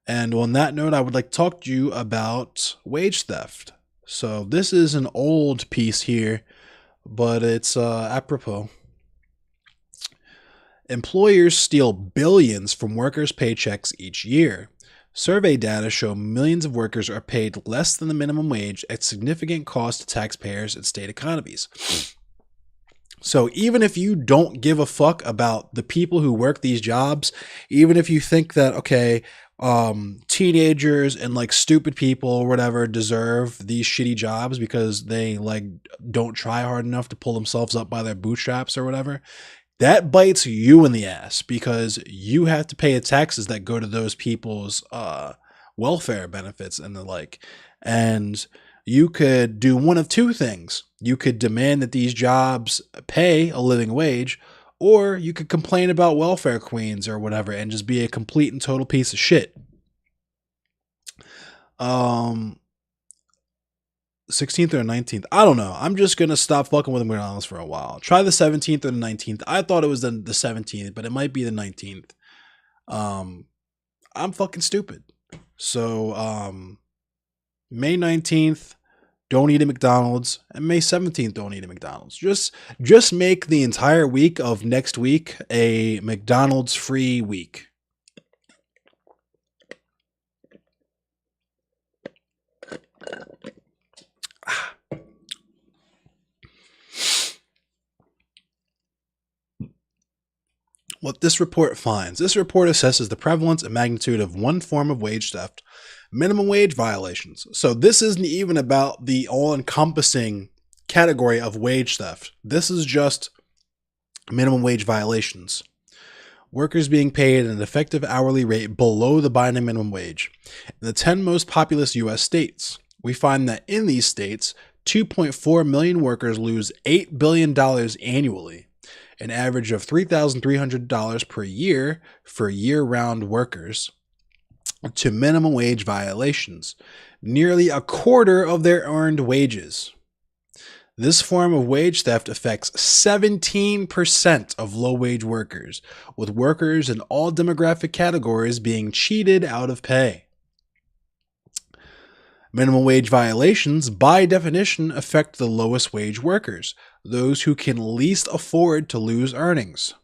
And on that note, I would like to talk to you about wage theft. So this is an old piece here, but it's apropos. Employers steal billions from workers' paychecks each year. Survey data show millions of workers are paid less than the minimum wage at significant cost to taxpayers and state economies. So even if you don't give a fuck about the people who work these jobs, even if you think that, okay, teenagers and like stupid people or whatever deserve these shitty jobs because they like don't try hard enough to pull themselves up by their bootstraps or whatever, that bites you in the ass because you have to pay the taxes that go to those people's welfare benefits and the like. And you could do one of two things. You could demand that these jobs pay a living wage, or you could complain about welfare queens or whatever and just be a complete and total piece of shit. 16th or 19th. I don't know. I'm just going to stop fucking with McDonald's for a while. Try the 17th or the 19th. I thought it was the 17th, but it might be the 19th. I'm fucking stupid. So, May 19th, don't eat at McDonald's, and May 17th, don't eat at McDonald's. Just make the entire week of next week a McDonald's free week. What this report finds. This report assesses the prevalence and magnitude of one form of wage theft: minimum wage violations. So this isn't even about the all-encompassing category of wage theft. This is just minimum wage violations. Workers being paid an effective hourly rate below the binding minimum wage. In the 10 most populous U.S. states, we find that in these states, 2.4 million workers lose $8 billion annually, an average of $3,300 per year for year-round workers, to minimum wage violations, nearly a quarter of their earned wages. This form of wage theft affects 17% of low-wage workers, with workers in all demographic categories being cheated out of pay. Minimum wage violations, by definition, affect the lowest wage workers, those who can least afford to lose earnings.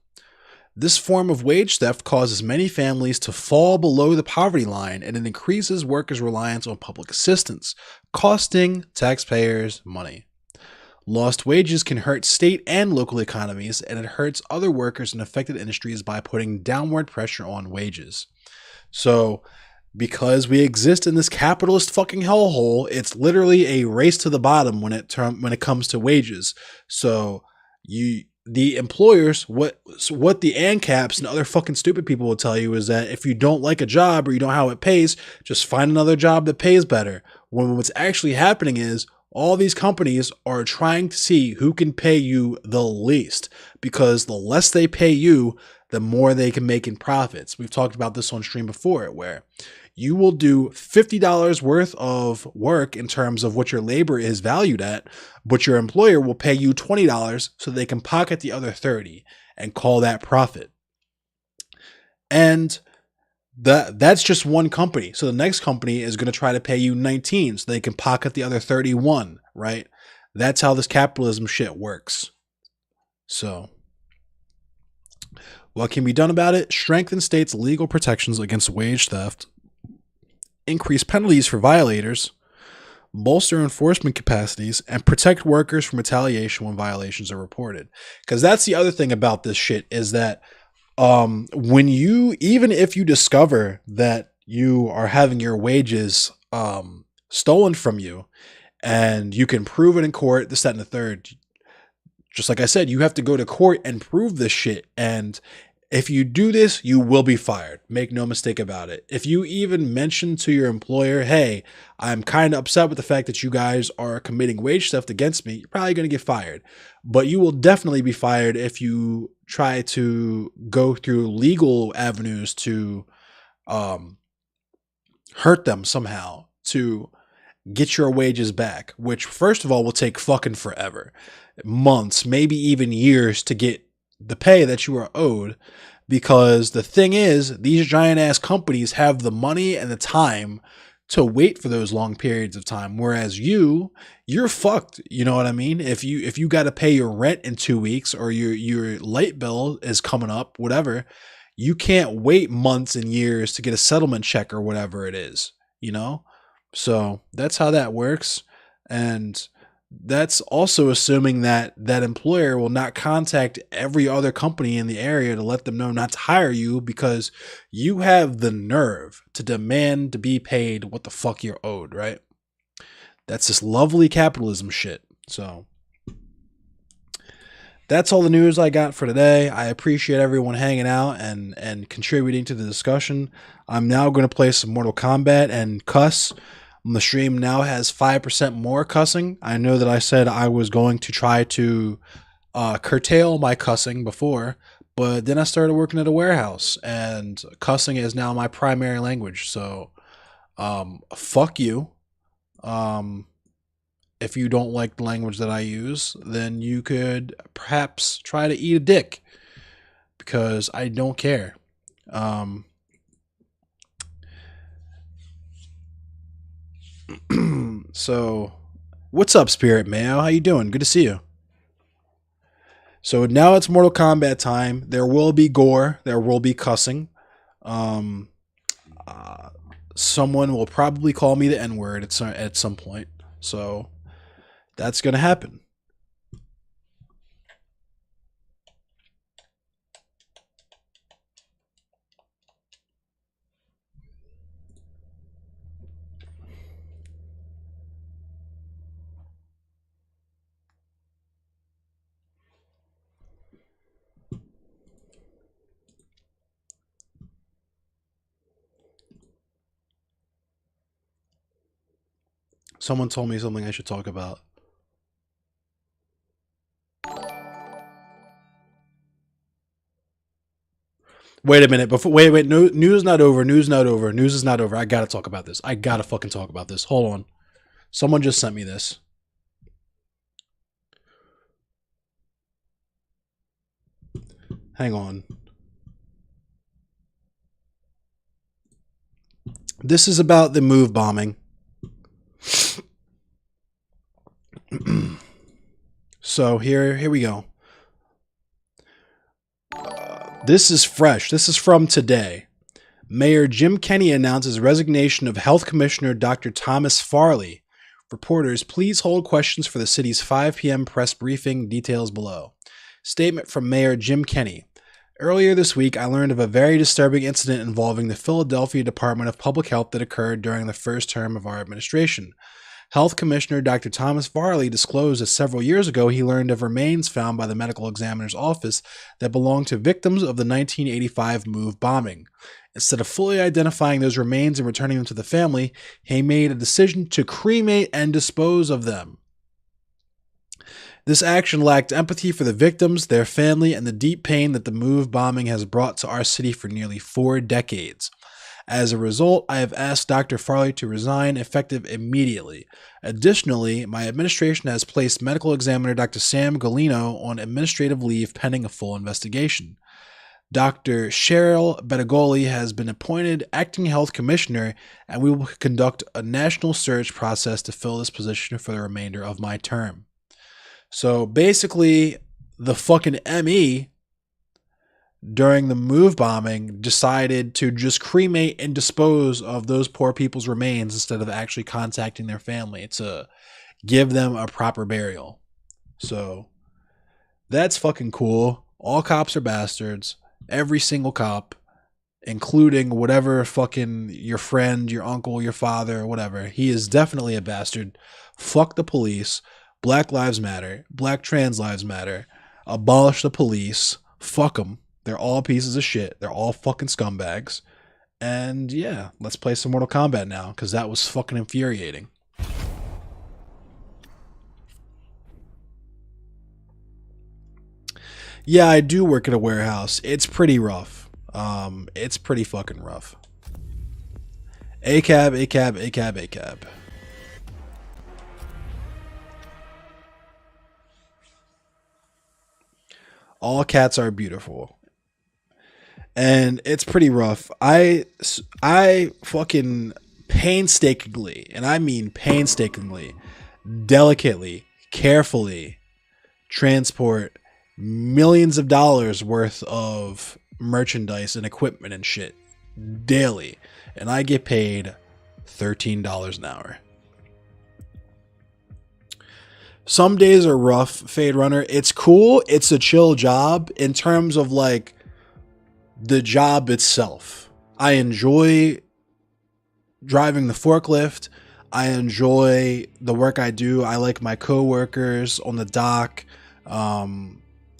This form of wage theft causes many families to fall below the poverty line, and it increases workers' reliance on public assistance, costing taxpayers money. Lost wages can hurt state and local economies, and it hurts other workers in affected industries by putting downward pressure on wages. So, because we exist in this capitalist fucking hellhole, it's literally a race to the bottom when it comes to wages. So, the employers, what the ANCAPs and other fucking stupid people will tell you is that if you don't like a job or you don't know how it pays, just find another job that pays better. When what's actually happening is all these companies are trying to see who can pay you the least, because the less they pay you, the more they can make in profits. We've talked about this on stream before, where you will do $50 worth of work in terms of what your labor is valued at, but your employer will pay you $20 so they can pocket the other $30 and call that profit. And that's just one company. So the next company is going to try to pay you $19 so they can pocket the other $31, right? That's how this capitalism shit works. So what can be done about it? Strengthen states' legal protections against wage theft, increase penalties for violators, bolster enforcement capacities, and protect workers from retaliation when violations are reported. Because that's the other thing about this shit is that when you, even if you discover that you are having your wages stolen from you and you can prove it in court, this, that, and the third, just like I said, you have to go to court and prove this shit. And if you do this, you will be fired. Make no mistake about it. If you even mention to your employer, hey, I'm kind of upset with the fact that you guys are committing wage theft against me, you're probably going to get fired. But you will definitely be fired if you try to go through legal avenues to hurt them somehow, to get your wages back, which first of all will take fucking forever. Months, maybe even years to get the pay that you are owed, because the thing is, these giant ass companies have the money and the time to wait for those long periods of time, whereas you're fucked. You know what I mean? If you got to pay your rent in 2 weeks, or your light bill is coming up, whatever, you can't wait months and years to get a settlement check or whatever it is, you know? So that's how that works. And that's also assuming that that employer will not contact every other company in the area to let them know not to hire you, because you have the nerve to demand to be paid what the fuck you're owed, right? That's this lovely capitalism shit. So that's all the news I got for today. I appreciate everyone hanging out and contributing to the discussion. I'm now going to play some Mortal Kombat and cuss. The stream now has 5% more cussing. I know that I said I was going to try to curtail my cussing before, but then I started working at a warehouse, and cussing is now my primary language. So, fuck you. If you don't like the language that I use, then you could perhaps try to eat a dick, because I don't care. So, what's up, Spirit Mayo? How you doing? Good to see you. So now it's Mortal Kombat time. There will be gore. There will be cussing. Someone will probably call me the N-word at some point. So that's going to happen. Someone told me something I should talk about. Wait a minute. Wait. No, news is not over. News is not over. News is not over. I gotta talk about this. I gotta fucking talk about this. Hold on. Someone just sent me this. Hang on. This is about the move bombing. So here we go. This is fresh. This is from today. Mayor Jim Kenney announces resignation of Health Commissioner Dr. Thomas Farley. Reporters, please hold questions for the city's 5 p.m. press briefing. Details below. Statement from Mayor Jim Kenney. Earlier this week, I learned of a very disturbing incident involving the Philadelphia Department of Public Health that occurred during the first term of our administration. Health Commissioner Dr. Thomas Farley disclosed that several years ago he learned of remains found by the medical examiner's office that belonged to victims of the 1985 MOVE bombing. Instead of fully identifying those remains and returning them to the family, he made a decision to cremate and dispose of them. This action lacked empathy for the victims, their family, and the deep pain that the MOVE bombing has brought to our city for nearly 4 decades. As a result, I have asked Dr. Farley to resign effective immediately. Additionally, my administration has placed medical examiner Dr. Sam Galino on administrative leave pending a full investigation. Dr. Cheryl Bettigoli has been appointed acting health commissioner, and we will conduct a national search process to fill this position for the remainder of my term. So basically, the fucking ME during the move bombing decided to just cremate and dispose of those poor people's remains instead of actually contacting their family to give them a proper burial. So that's fucking cool. All cops are bastards. Every single cop, including whatever fucking your friend, your uncle, your father, whatever. He is definitely a bastard. Fuck the police. Black lives matter. Black trans lives matter. Abolish the police. Fuck them. They're all pieces of shit. They're all fucking scumbags. And yeah, let's play some Mortal Kombat now, because that was fucking infuriating. Yeah, I do work at a warehouse. It's pretty rough. It's pretty fucking rough. ACAB, ACAB, ACAB, ACAB. All cats are beautiful. And it's pretty rough. I fucking painstakingly, and I mean painstakingly, delicately, carefully transport millions of dollars worth of merchandise and equipment and shit daily, and I get paid $13 an hour. Some days are rough, Fade Runner. It's cool. It's a chill job in terms of like the job itself. I enjoy driving the forklift. I enjoy the work I do. I like my coworkers on the dock.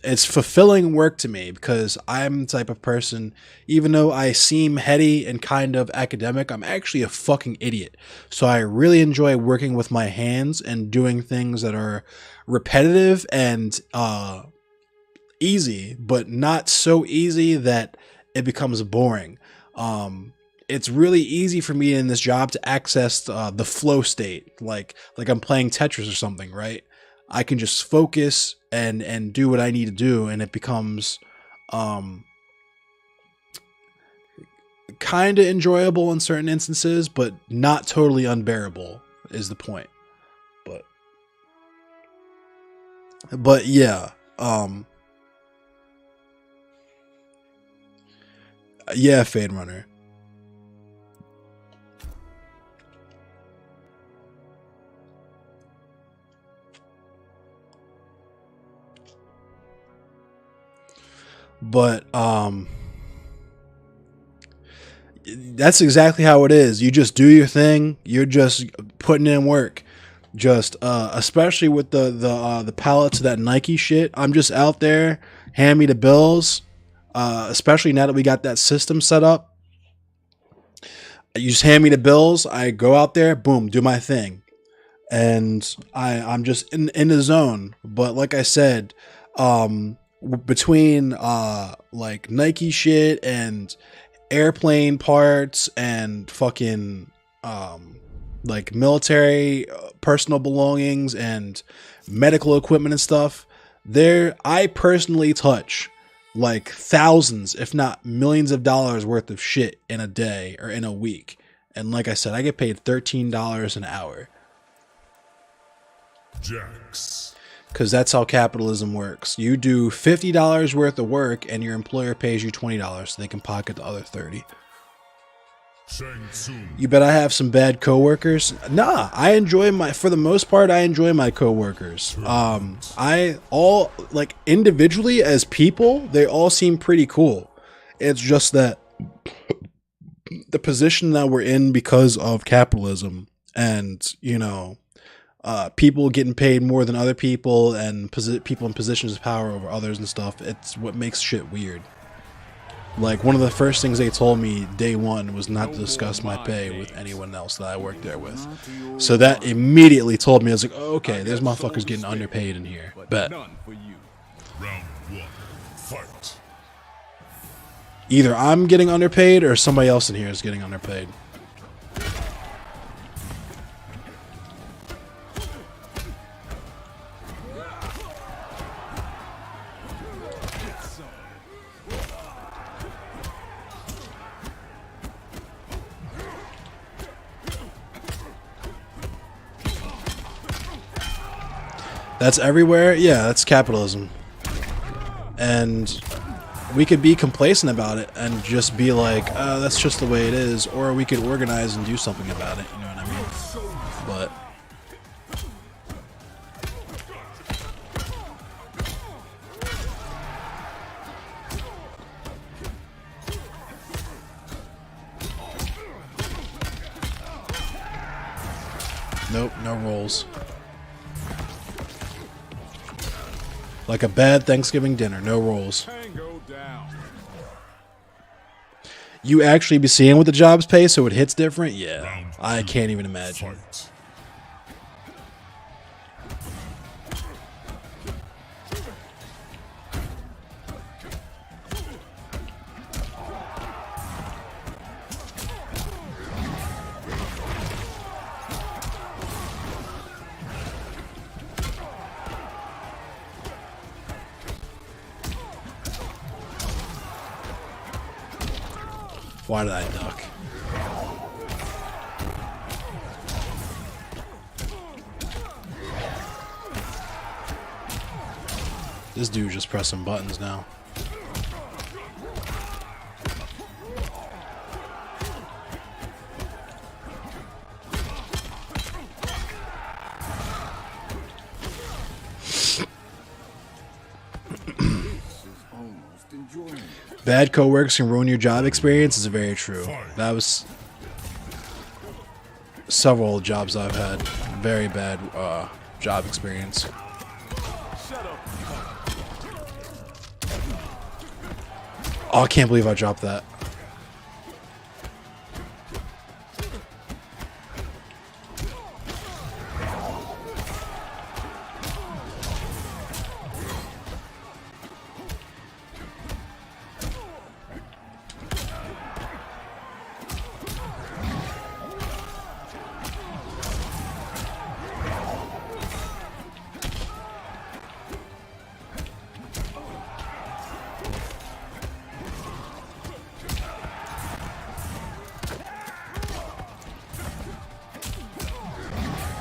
It's fulfilling work to me because I'm the type of person, even though I seem heady and kind of academic, I'm actually a fucking idiot. So I really enjoy working with my hands and doing things that are repetitive and easy, but not so easy that it becomes boring. It's really easy for me in this job to access the flow state, like I'm playing Tetris or something, right? I can just focus and do what I need to do, and it becomes kind of enjoyable in certain instances, but not totally unbearable is the point. But yeah, yeah, Fade Runner. But that's exactly how it is. You just do your thing. You're just putting in work. Just especially with the pallets of that Nike shit. I'm just out there, hand me the bills. Especially now that we got that system set up. You just hand me the bills. I go out there, boom, do my thing, and I'm just in the zone. But like I said, between like Nike shit and airplane parts and fucking like military personal belongings and medical equipment and stuff, I personally touch like thousands, if not millions of dollars worth of shit in a day or in a week. And like I said, I get paid $13 an hour. Jax. Because that's how capitalism works. You do $50 worth of work and your employer pays you $20 so they can pocket the other $30. You bet I have some bad coworkers? Nah, for the most part, I enjoy my coworkers. I all, like, individually as people, they all seem pretty cool. It's just that the position that we're in because of capitalism and, you know, people getting paid more than other people and people in positions of power over others and stuff, it's what makes shit weird. Like, one of the first things they told me day one was not to discuss my pay with anyone else that I worked there with. So that immediately told me, I was like, oh, okay, there's motherfuckers getting underpaid in here. Bet. Round one, fight. Either I'm getting underpaid or somebody else in here is getting underpaid. That's everywhere? Yeah, that's capitalism. And we could be complacent about it and just be like, that's just the way it is, or we could organize and do something about it, you know what I mean? But nope, no rolls. Like a bad Thanksgiving dinner, no rolls. You actually be seeing what the jobs pay so it hits different? Yeah, I can't even imagine. Fight. Why did I duck? This dude just pressing buttons now. Bad coworkers can ruin your job experience is very true. That was several jobs I've had. Very bad job experience. Oh, I can't believe I dropped that.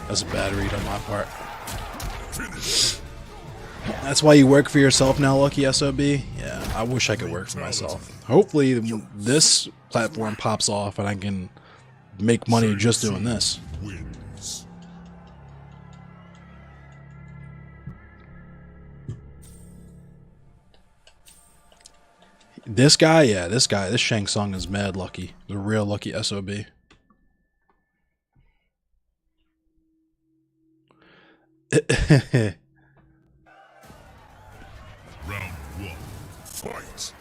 That's a bad read on my part. That's why you work for yourself now, Lucky SOB? Yeah, I wish I could work for myself. Hopefully this platform pops off and I can make money just doing this. Wins. This guy, yeah, this Shang Tsung is mad lucky. The real lucky SOB. Round one. Fight.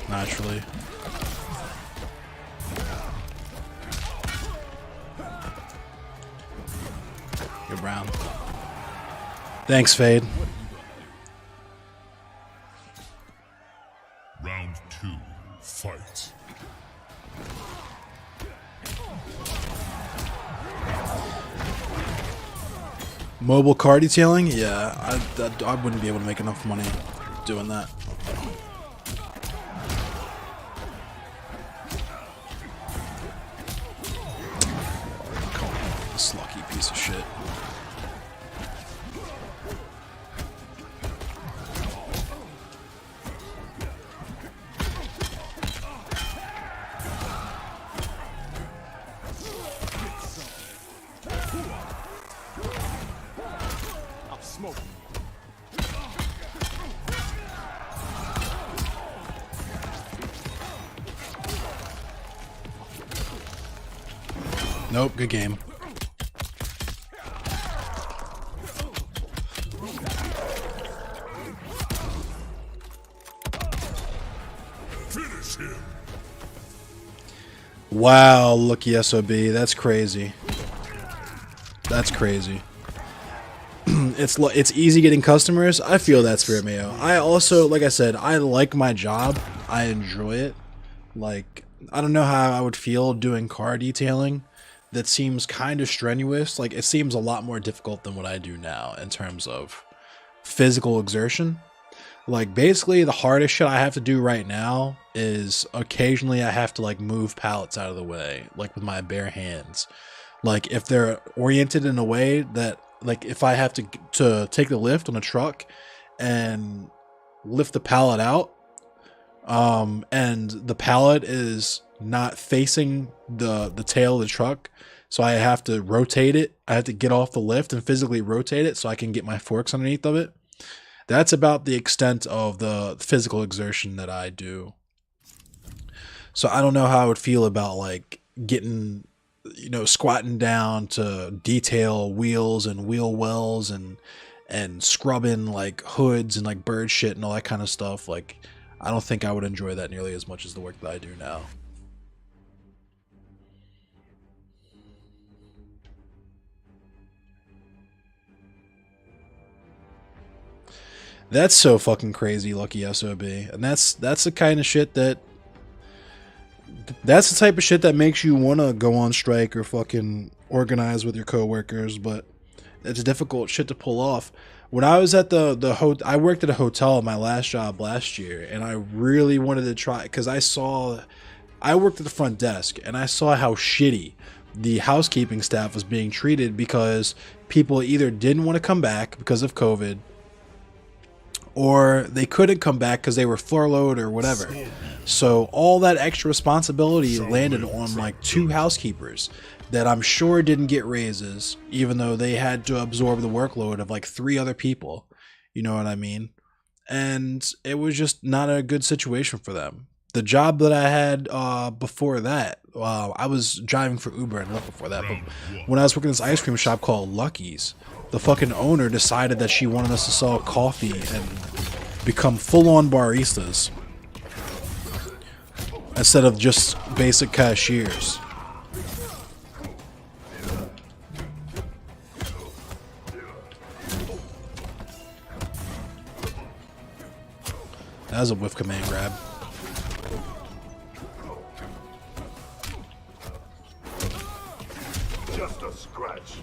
Naturally. You're brown. Thanks, Fade. Round two. Fight. Mobile car detailing? Yeah, I wouldn't be able to make enough money doing that. Come on, this lucky piece of shit. Nope, good game. Finish him. Wow, Lucky SOB, that's crazy. That's crazy. It's easy getting customers. I feel that's fair, Mayo. I also, like I said, I like my job. I enjoy it. Like, I don't know how I would feel doing car detailing. That seems kind of strenuous. Like, it seems a lot more difficult than what I do now in terms of physical exertion. Like, basically, the hardest shit I have to do right now is occasionally I have to, like, move pallets out of the way, like, with my bare hands. Like, if they're oriented in a way that, like, if I have to take the lift on a truck and lift the pallet out, and the pallet is not facing the tail of the truck, so I have to rotate it. I have to get off the lift and physically rotate it so I can get my forks underneath of it. That's about the extent of the physical exertion that I do. So I don't know how I would feel about, like, getting, you know, squatting down to detail wheels and wheel wells and scrubbing, like, hoods and, like, bird shit and all that kind of stuff. Like, I don't think I would enjoy that nearly as much as the work that I do now. That's so fucking crazy, Lucky SOB. And that's the kind of shit that's the type of shit that makes you want to go on strike or fucking organize with your coworkers, but it's difficult shit to pull off. When I was at I worked at a hotel at my last job last year, and I really wanted to try, because I worked at the front desk, and I saw how shitty the housekeeping staff was being treated because people either didn't want to come back because of COVID, or they couldn't come back because they were furloughed or whatever. So all that extra responsibility landed on, like, 2 housekeepers that I'm sure didn't get raises, even though they had to absorb the workload of, like, 3 other people. You know what I mean? And it was just not a good situation for them. The job that I had before that, I was driving for Uber and Lyft before that, but when I was working at this ice cream shop called Lucky's, the fucking owner decided that she wanted us to sell coffee and become full-on baristas instead of just basic cashiers. That was a whiff command grab. Just a scratch.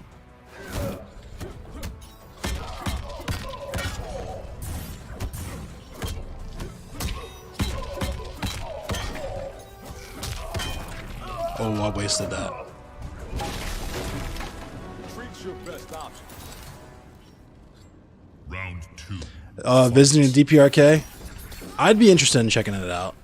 Oh, I wasted that. Treat's your best option. Round 2. Visiting DPRK? I'd be interested in checking it out.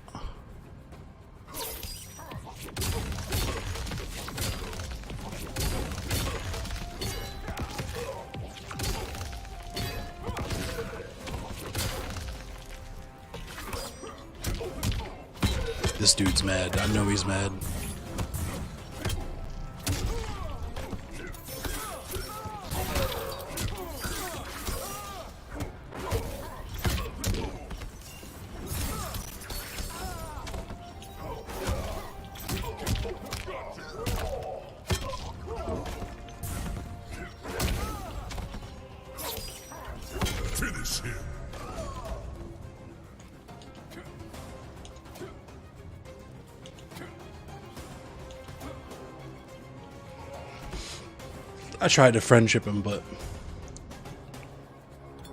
This dude's mad. I know he's mad. Finish him. I tried to friendship him, but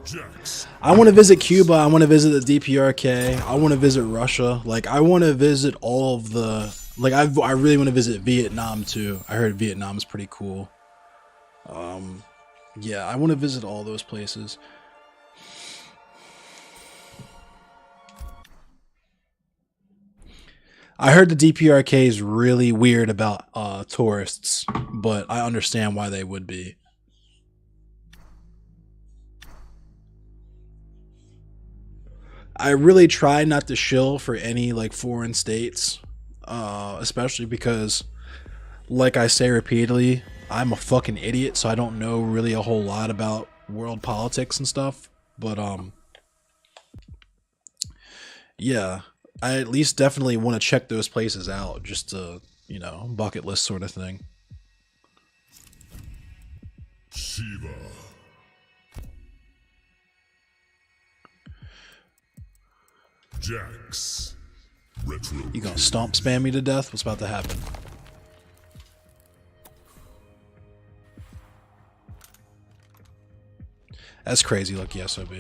Jax. I want to visit Cuba. I want to visit the DPRK. I want to visit Russia. Like, I want to visit all of the... Like, I really want to visit Vietnam, too. I heard Vietnam's pretty cool. Yeah, I want to visit all those places. I heard the DPRK is really weird about tourists, but I understand why they would be. I really try not to shill for any, like, foreign states, especially because, like I say repeatedly, I'm a fucking idiot, so I don't know really a whole lot about world politics and stuff. But yeah, I at least definitely want to check those places out, just to, you know, bucket list sort of thing. Shiva. Jax. Retro. You gonna stomp spam me to death? What's about to happen? That's crazy, lucky SOB.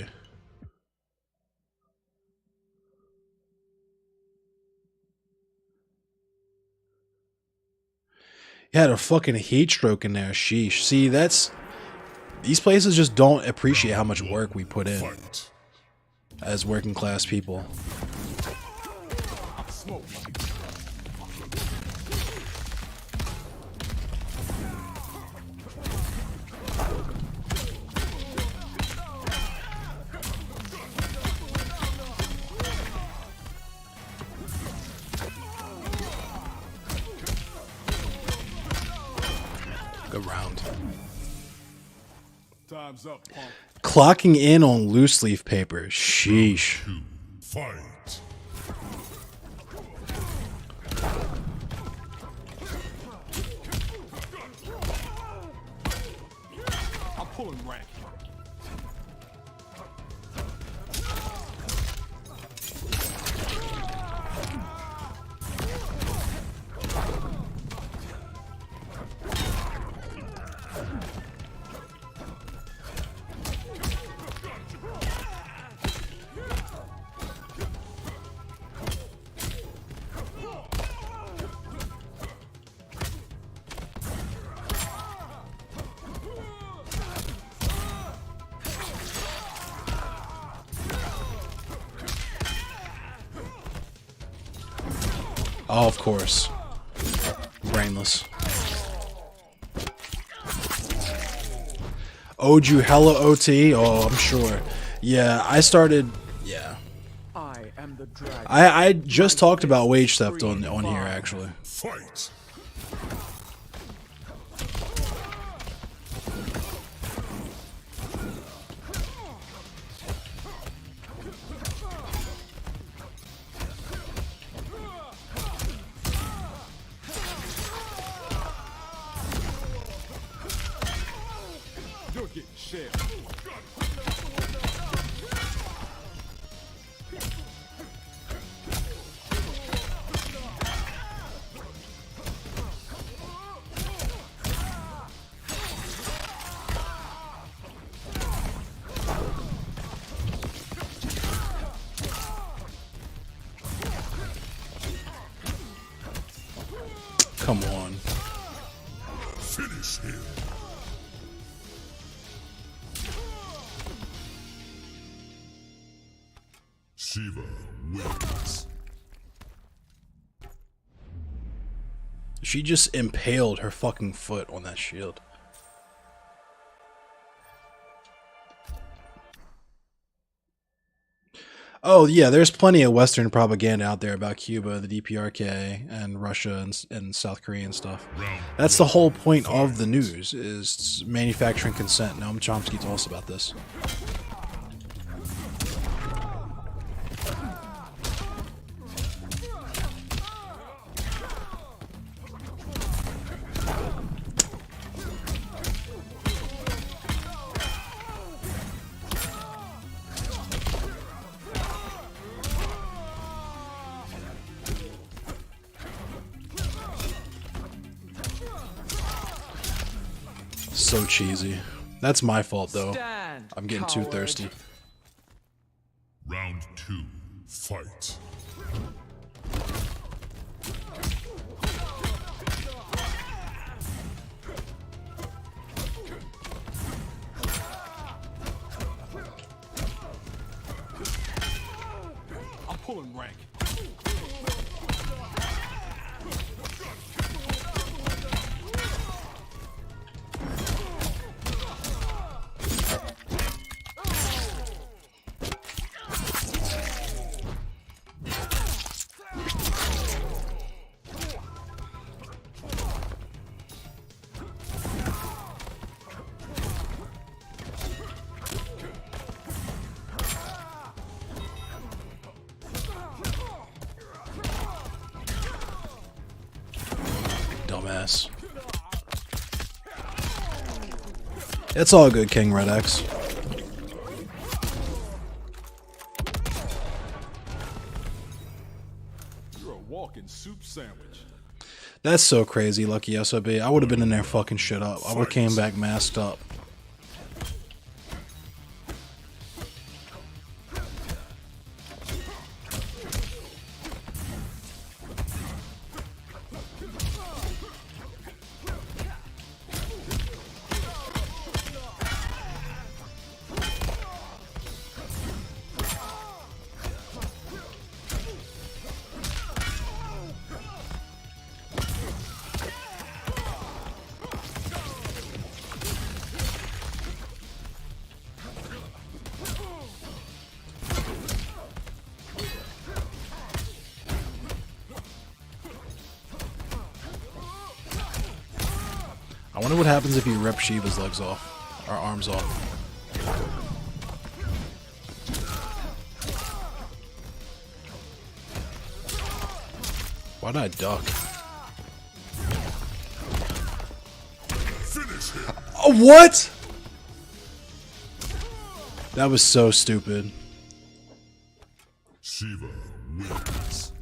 You had a fucking heat stroke in there, sheesh. See, these places just don't appreciate how much work we put in Fight. as working class people. Good round. Time's up, punk. Clocking in on loose leaf paper. Sheesh. 2. Fight. I'm pulling rank. Oh, of course. Brainless. Owed you hella OT? Oh, I'm sure. Yeah, I started... Yeah. I am the dragon. I just talked about wage theft on here, actually. Fight. You're getting shelled. Come on. Finish him. Shiva wins. She just impaled her fucking foot on that shield. Oh, yeah, there's plenty of Western propaganda out there about Cuba, the DPRK, and Russia and South Korea and stuff. That's the whole point of the news, is manufacturing consent. Noam Chomsky told us about this. So cheesy. That's my fault, though. I'm getting too thirsty. Round 2. Fight. I'm pulling rank. dumbass. It's all good, King Red X. You're a walking soup sandwich. That's so crazy, Lucky SOB. I would have been in there fucking shit up. I would have came back masked up. I wonder what happens if you rip Shiva's legs off, or arms off. Why'd I duck? Finish him. Oh, what? That was so stupid. Shiva wins.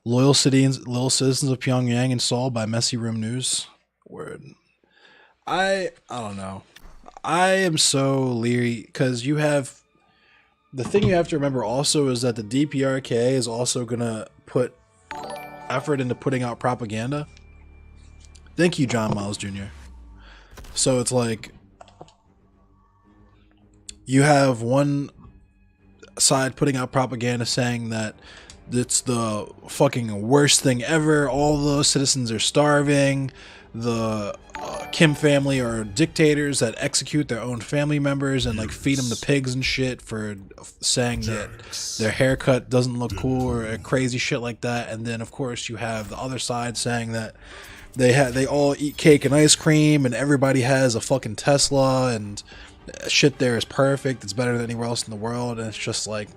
Loyal citizens of Pyongyang installed by Messy Room News. Word. I don't know. I am so leery because you have the thing you have to remember also is that the DPRK is also gonna put effort into putting out propaganda. Thank you, John Miles Jr. So it's like you have one side putting out propaganda saying that it's the fucking worst thing ever. All the citizens are starving. The Kim family are dictators that execute their own family members and like feed them to pigs and shit for saying that their haircut doesn't look cool or crazy shit like that. And then of course you have the other side saying that they all eat cake and ice cream and everybody has a fucking Tesla and shit there is perfect. It's better than anywhere else in the world. And it's just like,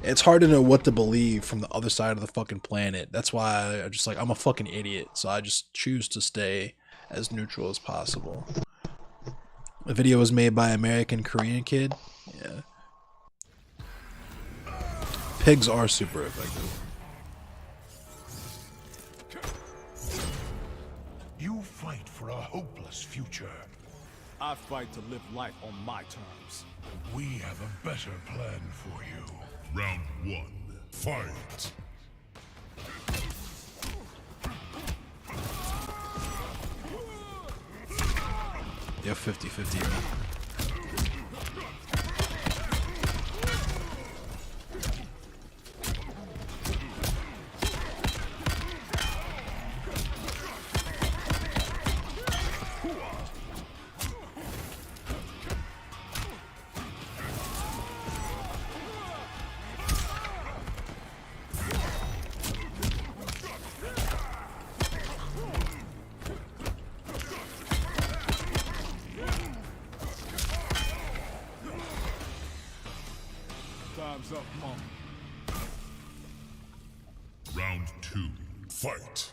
it's hard to know what to believe from the other side of the fucking planet. That's why I just like, I'm a fucking idiot. So I just choose to stay as neutral as possible. The video was made by American Korean kid. Yeah. Pigs are super effective. You fight for a hopeless future. I fight to live life on my terms. We have a better plan for you. Round one. Fight. Yeah, 50-50. Time's up, Mom. Round two. Fight.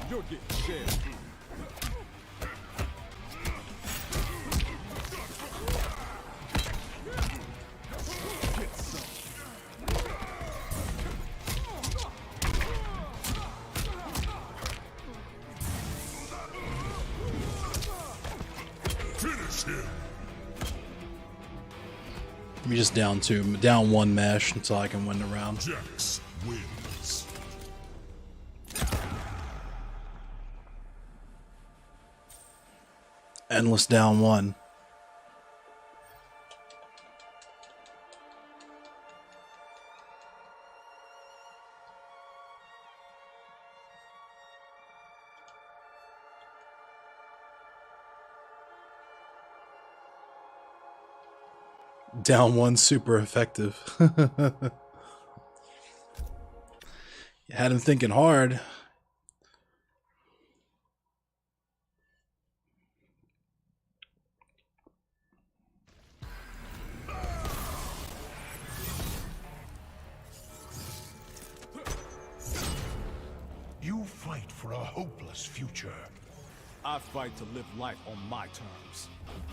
You're getting shared. Get some. Finish him. Let me just down one mesh until I can win the round. Jax wins. Endless down one. Down one, super effective. Had him thinking hard. You fight for a hopeless future. I fight to live life on my terms.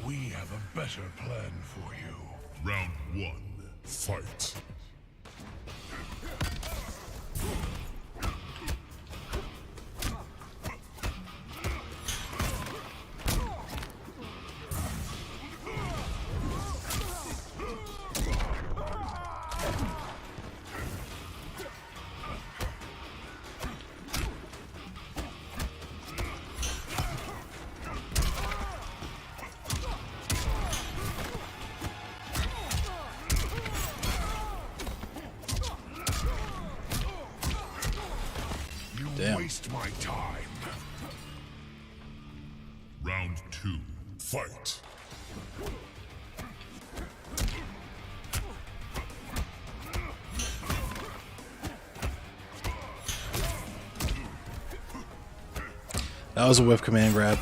We have a better plan for you. Round 1. Fight. Damn. Waste my time. Round 2. Fight. That was a whiff command grab.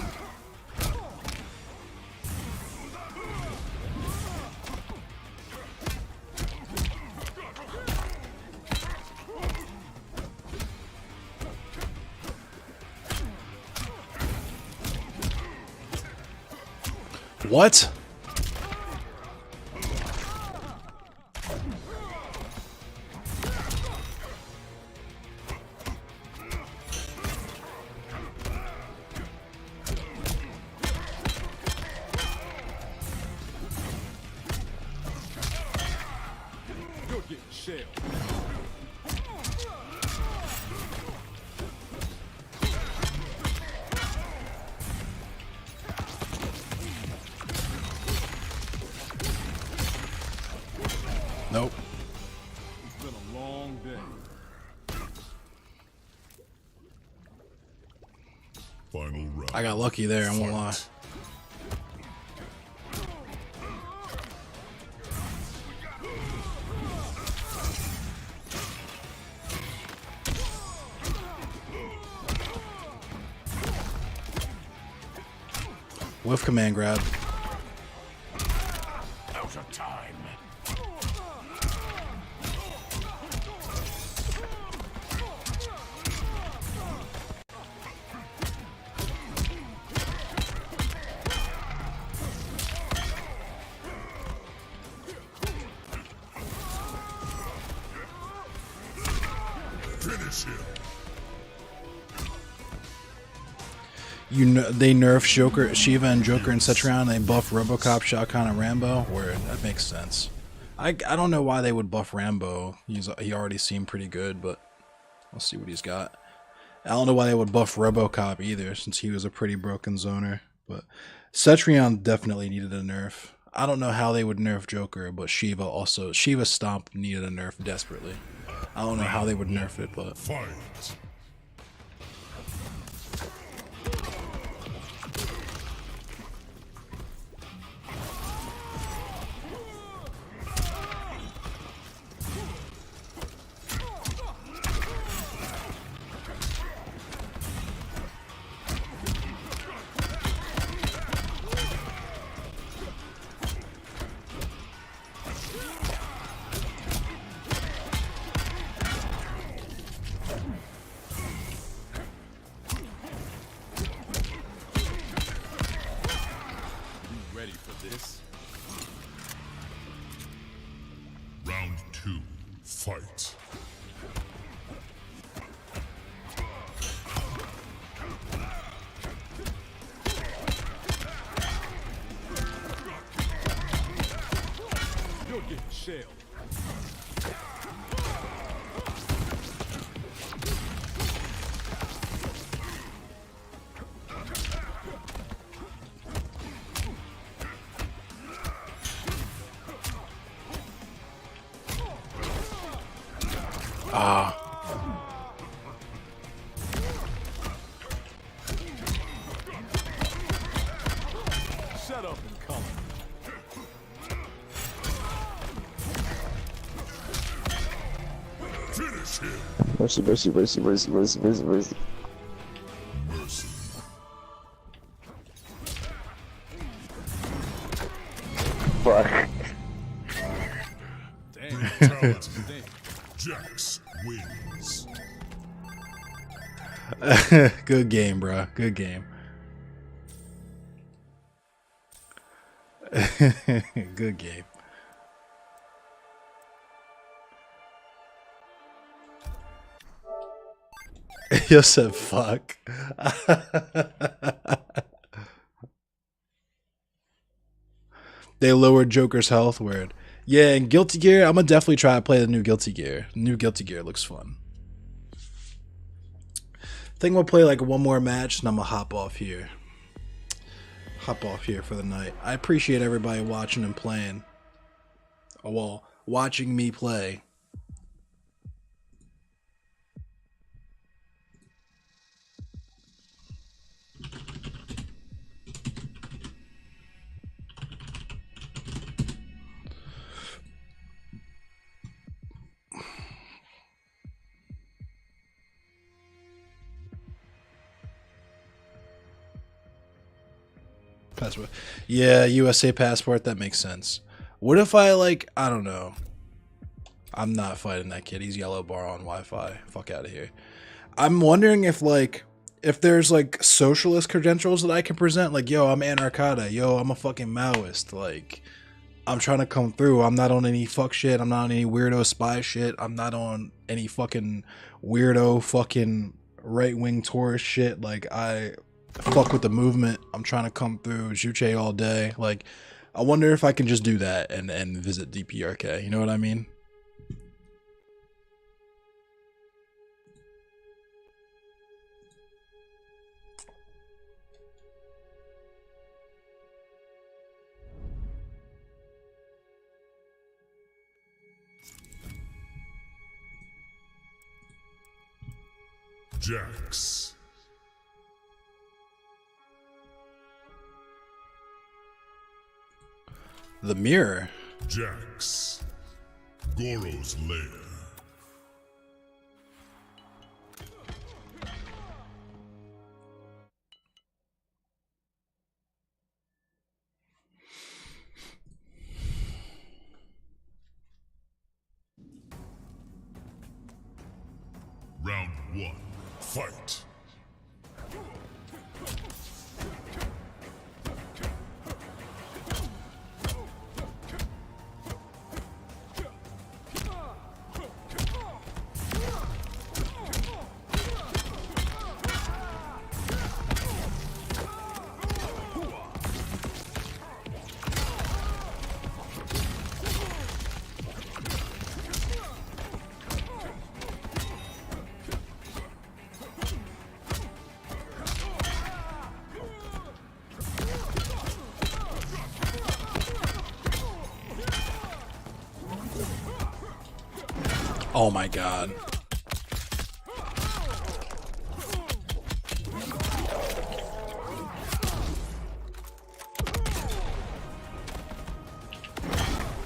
What? You're getting shelled. Nope. It's been a long day. Final round. I got lucky there, I won't lie. Whiff command grab. Out of time. Finish him. You know, they nerf Joker, Shiva and Joker in such round. They buff RoboCop, Shao Kahn, and Rambo. Word, that makes sense. I don't know why they would buff Rambo. He already seemed pretty good, but I'll see what he's got. I don't know why they would buff RoboCop either, since he was a pretty broken zoner. But Cetrion definitely needed a nerf. I don't know how they would nerf Joker, but Shiva Stomp needed a nerf desperately. I don't know how they would nerf it, but Fight. You ready for this? Round 2. Fight. Mercy, mercy, mercy, mercy, mercy, mercy, mercy. Mercy. Fuck. Damn. Fatality. Damn. Jax wins. Good game, bro. Good game. Good game. You said fuck. They lowered Joker's health word. Yeah, and Guilty Gear, I'm gonna definitely try to play the new Guilty Gear. New Guilty Gear looks fun. I think we'll play like one more match and I'm gonna hop off here. Hop off here for the night. I appreciate everybody watching and playing. Oh, well, watching me play. Passport. Yeah, USA passport, that makes sense. What if I, like, I don't know. I'm not fighting that kid. He's yellow bar on Wi-Fi. Fuck out of here. I'm wondering if, like, if there's, like, socialist credentials that I can present. Like, yo, I'm Anarchada. Yo, I'm a fucking Maoist. Like, I'm trying to come through. I'm not on any fuck shit. I'm not on any weirdo spy shit. I'm not on any fucking weirdo fucking right-wing tourist shit. Like, I fuck with the movement. I'm trying to come through Juche all day. Like, I wonder if I can just do that and visit DPRK. You know what I mean? Jax. The mirror. Jax. Goro's lair. Round 1. Fight. Oh my god.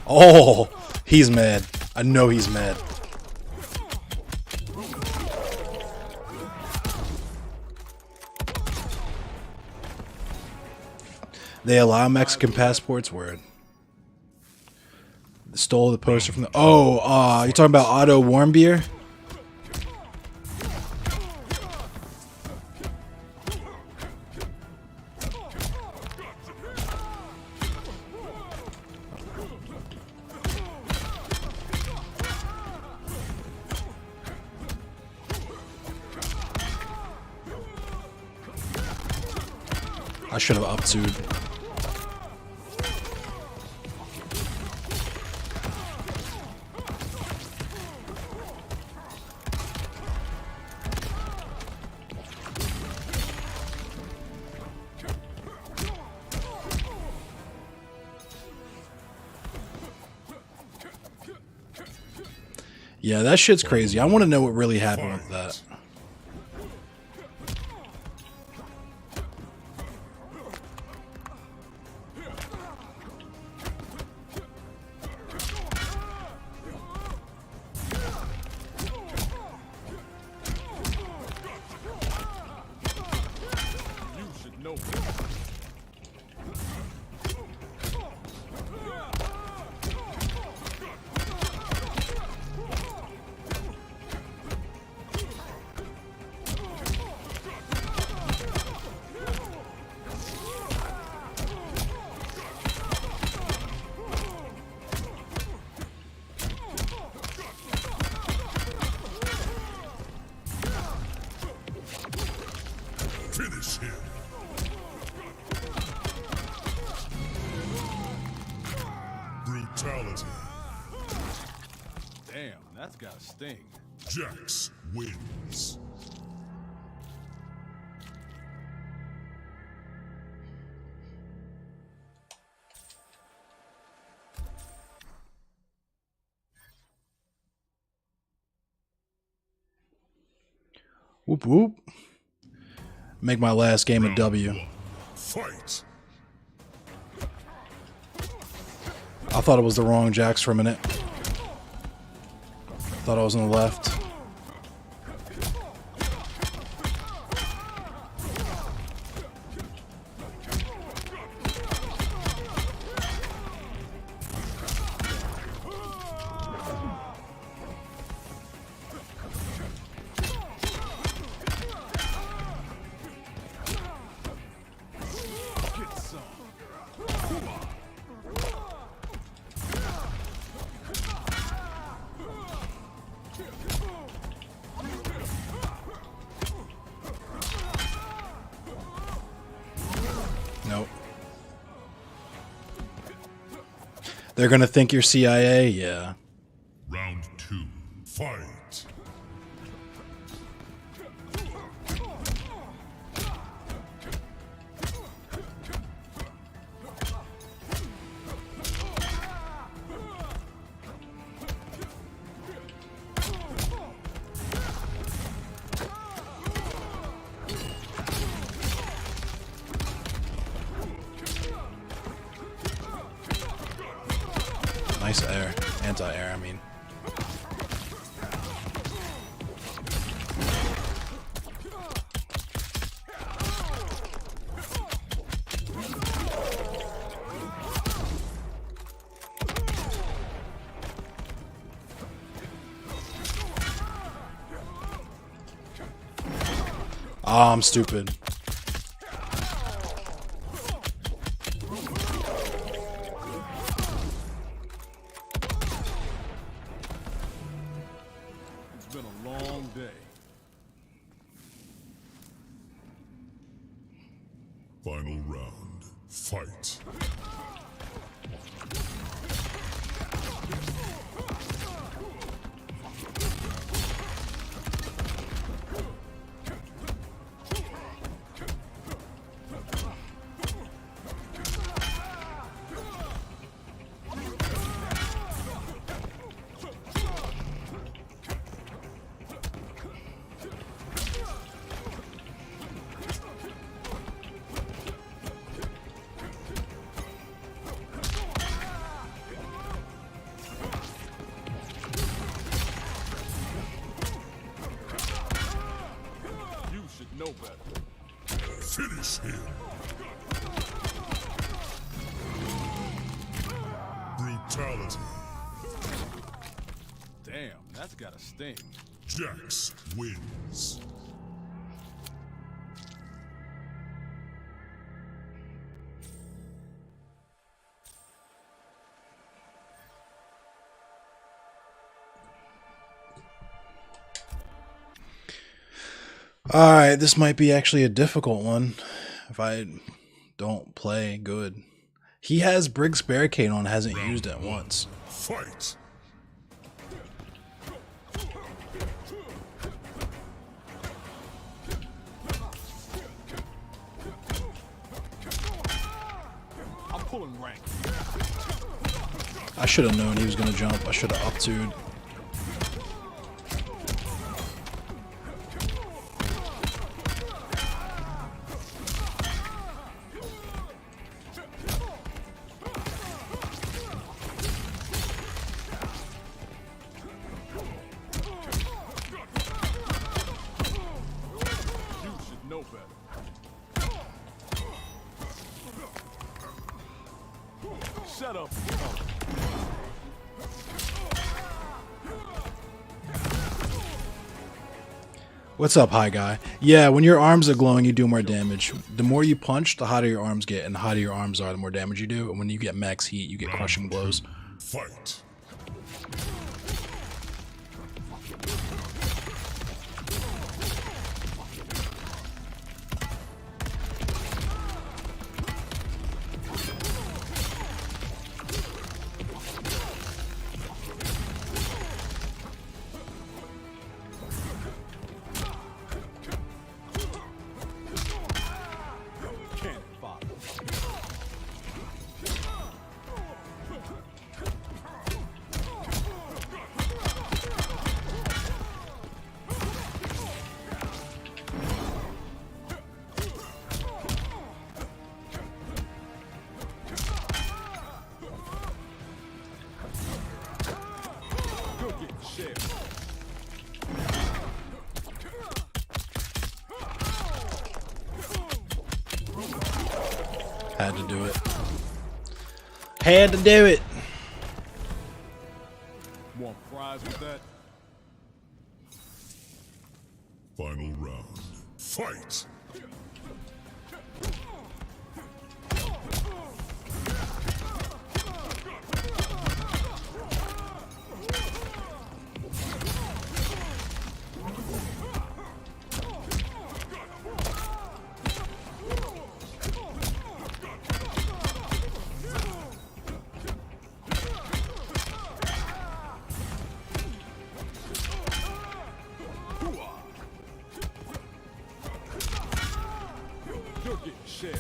Oh, he's mad. I know he's mad. They allow Mexican passports? Word. Stole the poster from the... Oh, you're talking about Otto Warmbier? I should have up-2'd. Yeah, that shit's crazy. I want to know what really happened with that. Finish him. Brutality. Damn, that's got a sting. Jax wins. Whoop whoop. Make my last game a Round W. one. Fight. I thought it was the wrong Jax for a minute. Thought I was on the left. Get some. Nope. They're gonna think you're CIA? Yeah. Round two. Fight. Nice air. Anti-air, I mean. Ah, I'm stupid. It's been a long day. Final round. Fight. You should know better. Finish him. Brutality. Damn, that's got a sting. Jax wins. Alright, this might be actually a difficult one if I don't play good. He has Briggs Barricade on, hasn't used it once. Fight. I'm pulling rank. I should have known he was going to jump. I should have up to'd. You should know better. Shut up. What's up, hi guy? Yeah, when your arms are glowing, you do more damage. The more you punch, the hotter your arms get, and the hotter your arms are, the more damage you do. And when you get max heat, you get crushing blows. Fight. Had to do it. Had to do it. Want fries with that? Final round. Fight! You're getting shit.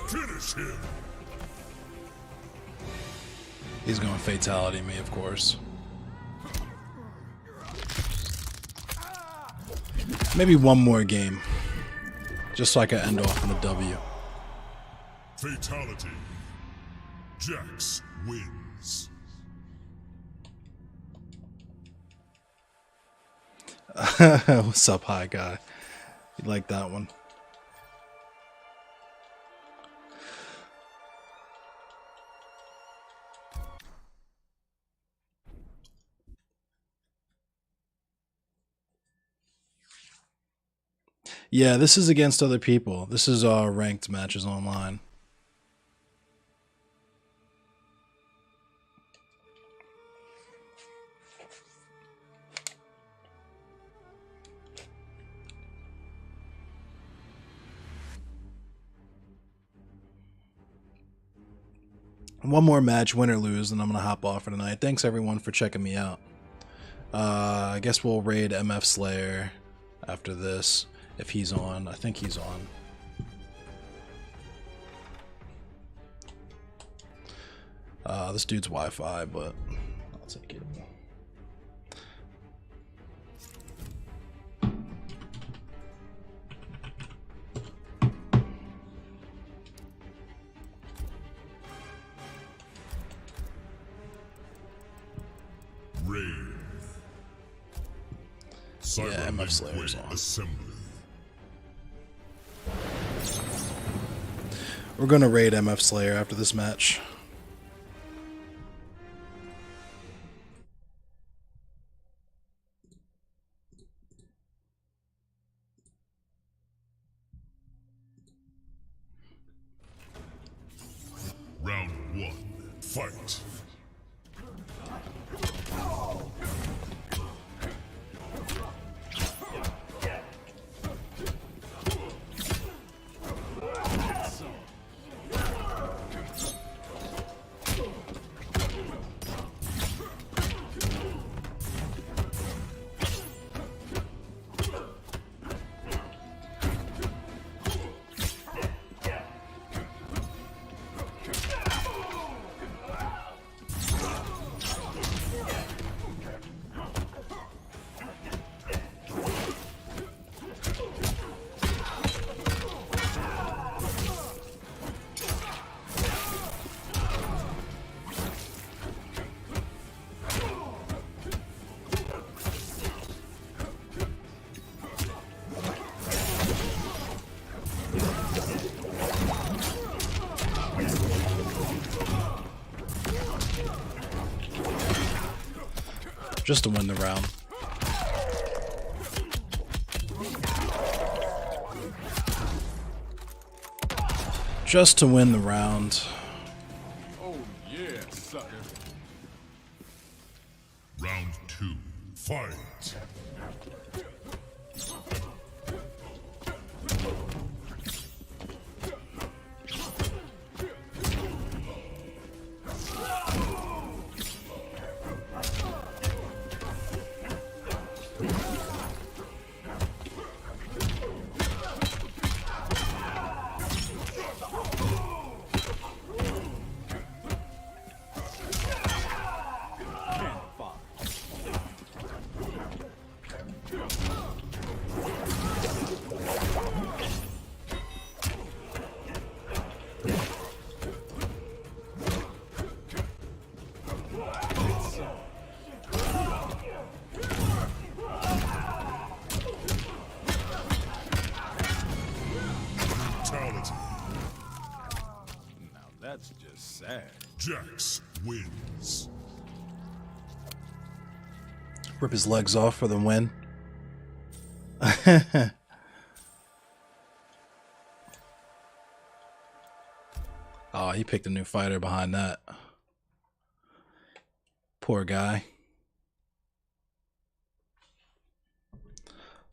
Finish him! He's going fatality me, of course. Maybe one more game. Just so I can end off on a W. Fatality. Jax wins. What's up, high guy? You like that one? Yeah, this is against other people. This is ranked matches online. One more match, win or lose, and I'm going to hop off for tonight. Thanks, everyone, for checking me out. I guess we'll raid MF Slayer after this, if he's on. I think he's on. This dude's Wi-Fi, but I'll take it. Yeah, MF Slayer's on. Assembly. We're gonna raid MF Slayer after this match. Round one. Fight. Just to win the round. Just to win the round. Oh yeah, sucker. Round two. Fight. Cannon fire. Jax wins. Rip his legs off for the win. Oh, he picked a new fighter behind that. Poor guy.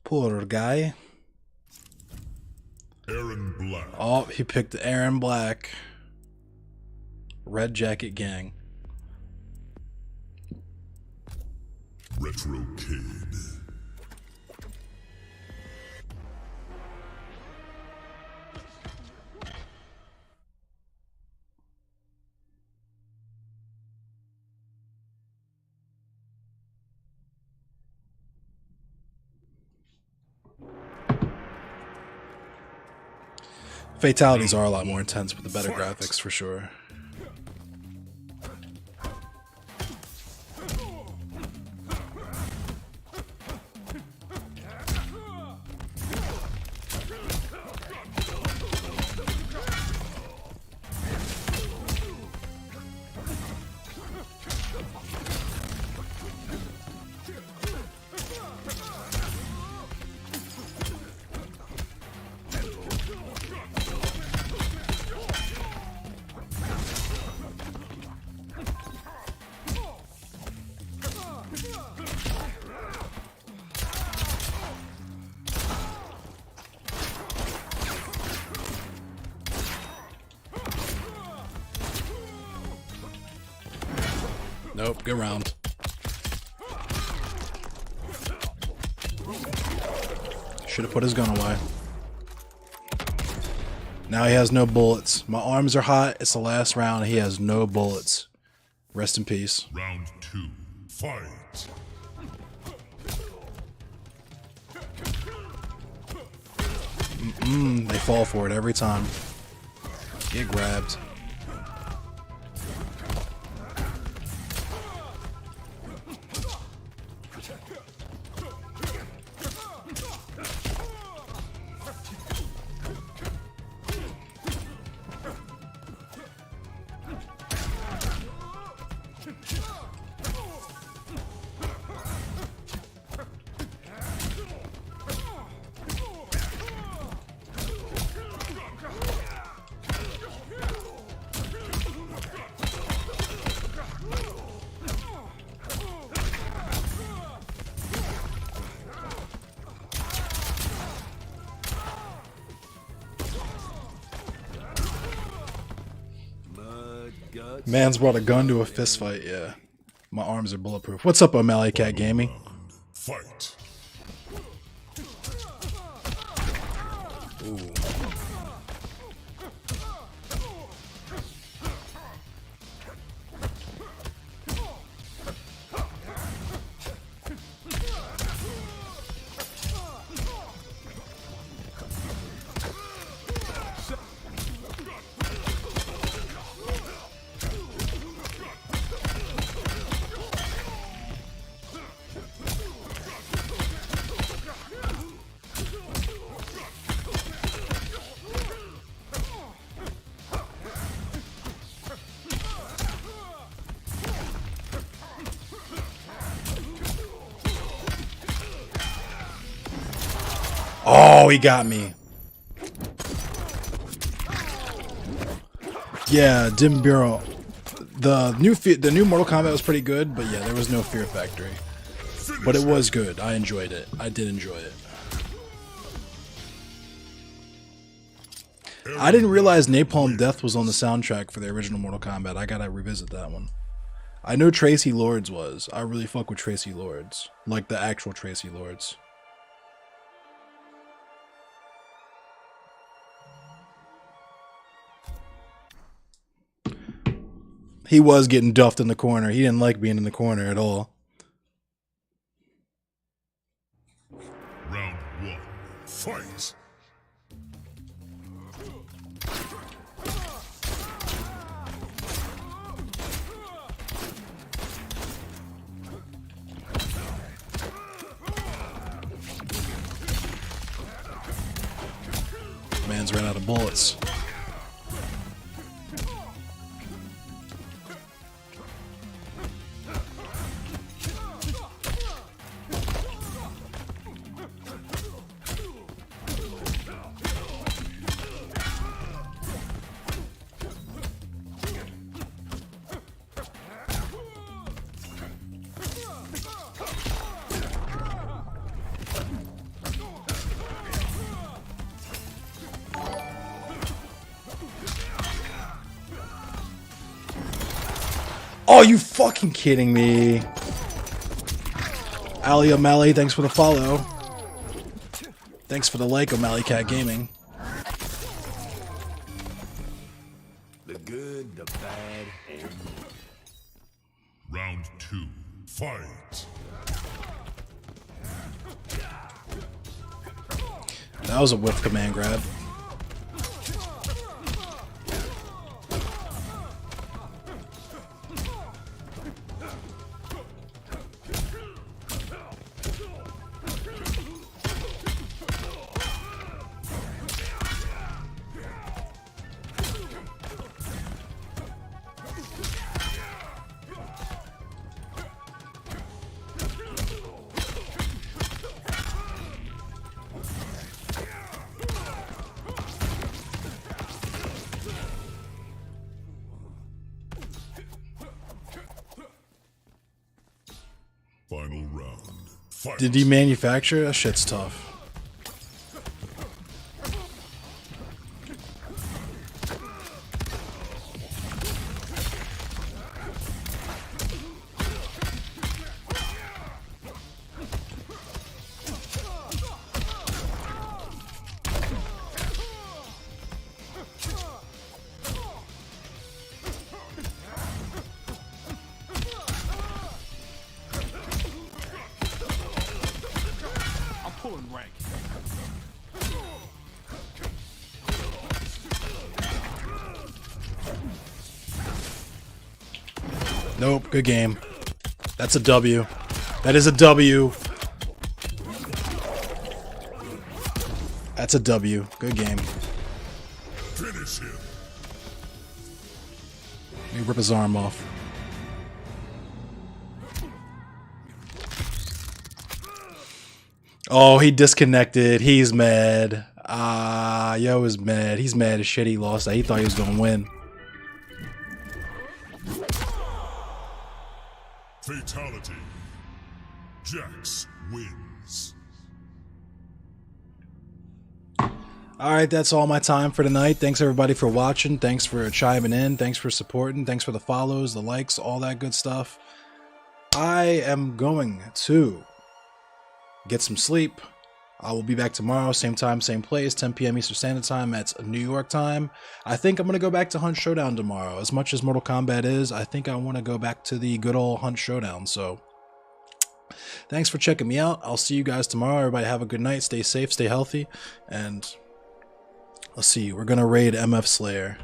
Poor guy. Aaron Black. Oh, he picked Aaron Black. Red Jacket Gang. Retro Kid. Fatalities are a lot more intense with the better graphics for sure. Nope, good round. Should have put his gun away. Now he has no bullets. My arms are hot. It's the last round. He has no bullets. Rest in peace. Round 2. Fight. They fall for it every time. Get grabbed. Man's brought a gun to a fist fight, yeah. My arms are bulletproof. What's up, O'Malley Cat Gaming? Fight. Ooh. Oh, he got me. Yeah, Dim Bureau. The new Mortal Kombat was pretty good, but yeah, there was no Fear Factory. But it was good. I enjoyed it. I did enjoy it. I didn't realize Napalm Death was on the soundtrack for the original Mortal Kombat. I gotta revisit that one. I know Tracy Lords was. I really fuck with Tracy Lords. Like the actual Tracy Lords. He was getting duffed in the corner. He didn't like being in the corner at all. Round 1. Fight. Man's ran out of bullets. Oh, you fucking kidding me? Ali O'Malley, thanks for the follow. Thanks for the like, O'Malley Cat Gaming. The good, the bad, and Round 2. Fight. That was a whiff command grab. Final round. Fight. Did he manufacture? That shit's tough. I'm pulling rank. Nope, good game. That's a W. That is a W. That's a W. Good game. Finish him. Let me rip his arm off. Oh, he disconnected. He's mad. Yo is mad. He's mad as shit he lost that. He thought he was gonna win. Fatality. Jax wins. Alright, that's all my time for tonight. Thanks everybody for watching. Thanks for chiming in. Thanks for supporting. Thanks for the follows, the likes, all that good stuff. I am going to get some sleep. I will be back tomorrow, same time, same place, 10 p.m. Eastern Standard Time. That's New York time. I think I'm going to go back to Hunt Showdown tomorrow. As much as Mortal Kombat is, I think I want to go back to the good old Hunt Showdown. So, thanks for checking me out. I'll see you guys tomorrow. Everybody have a good night. Stay safe, stay healthy. And let's see. We're going to raid MF Slayer.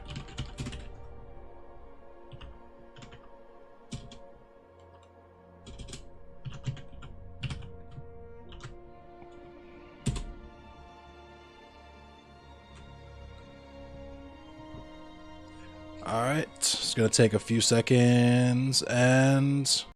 Alright, it's going to take a few seconds, and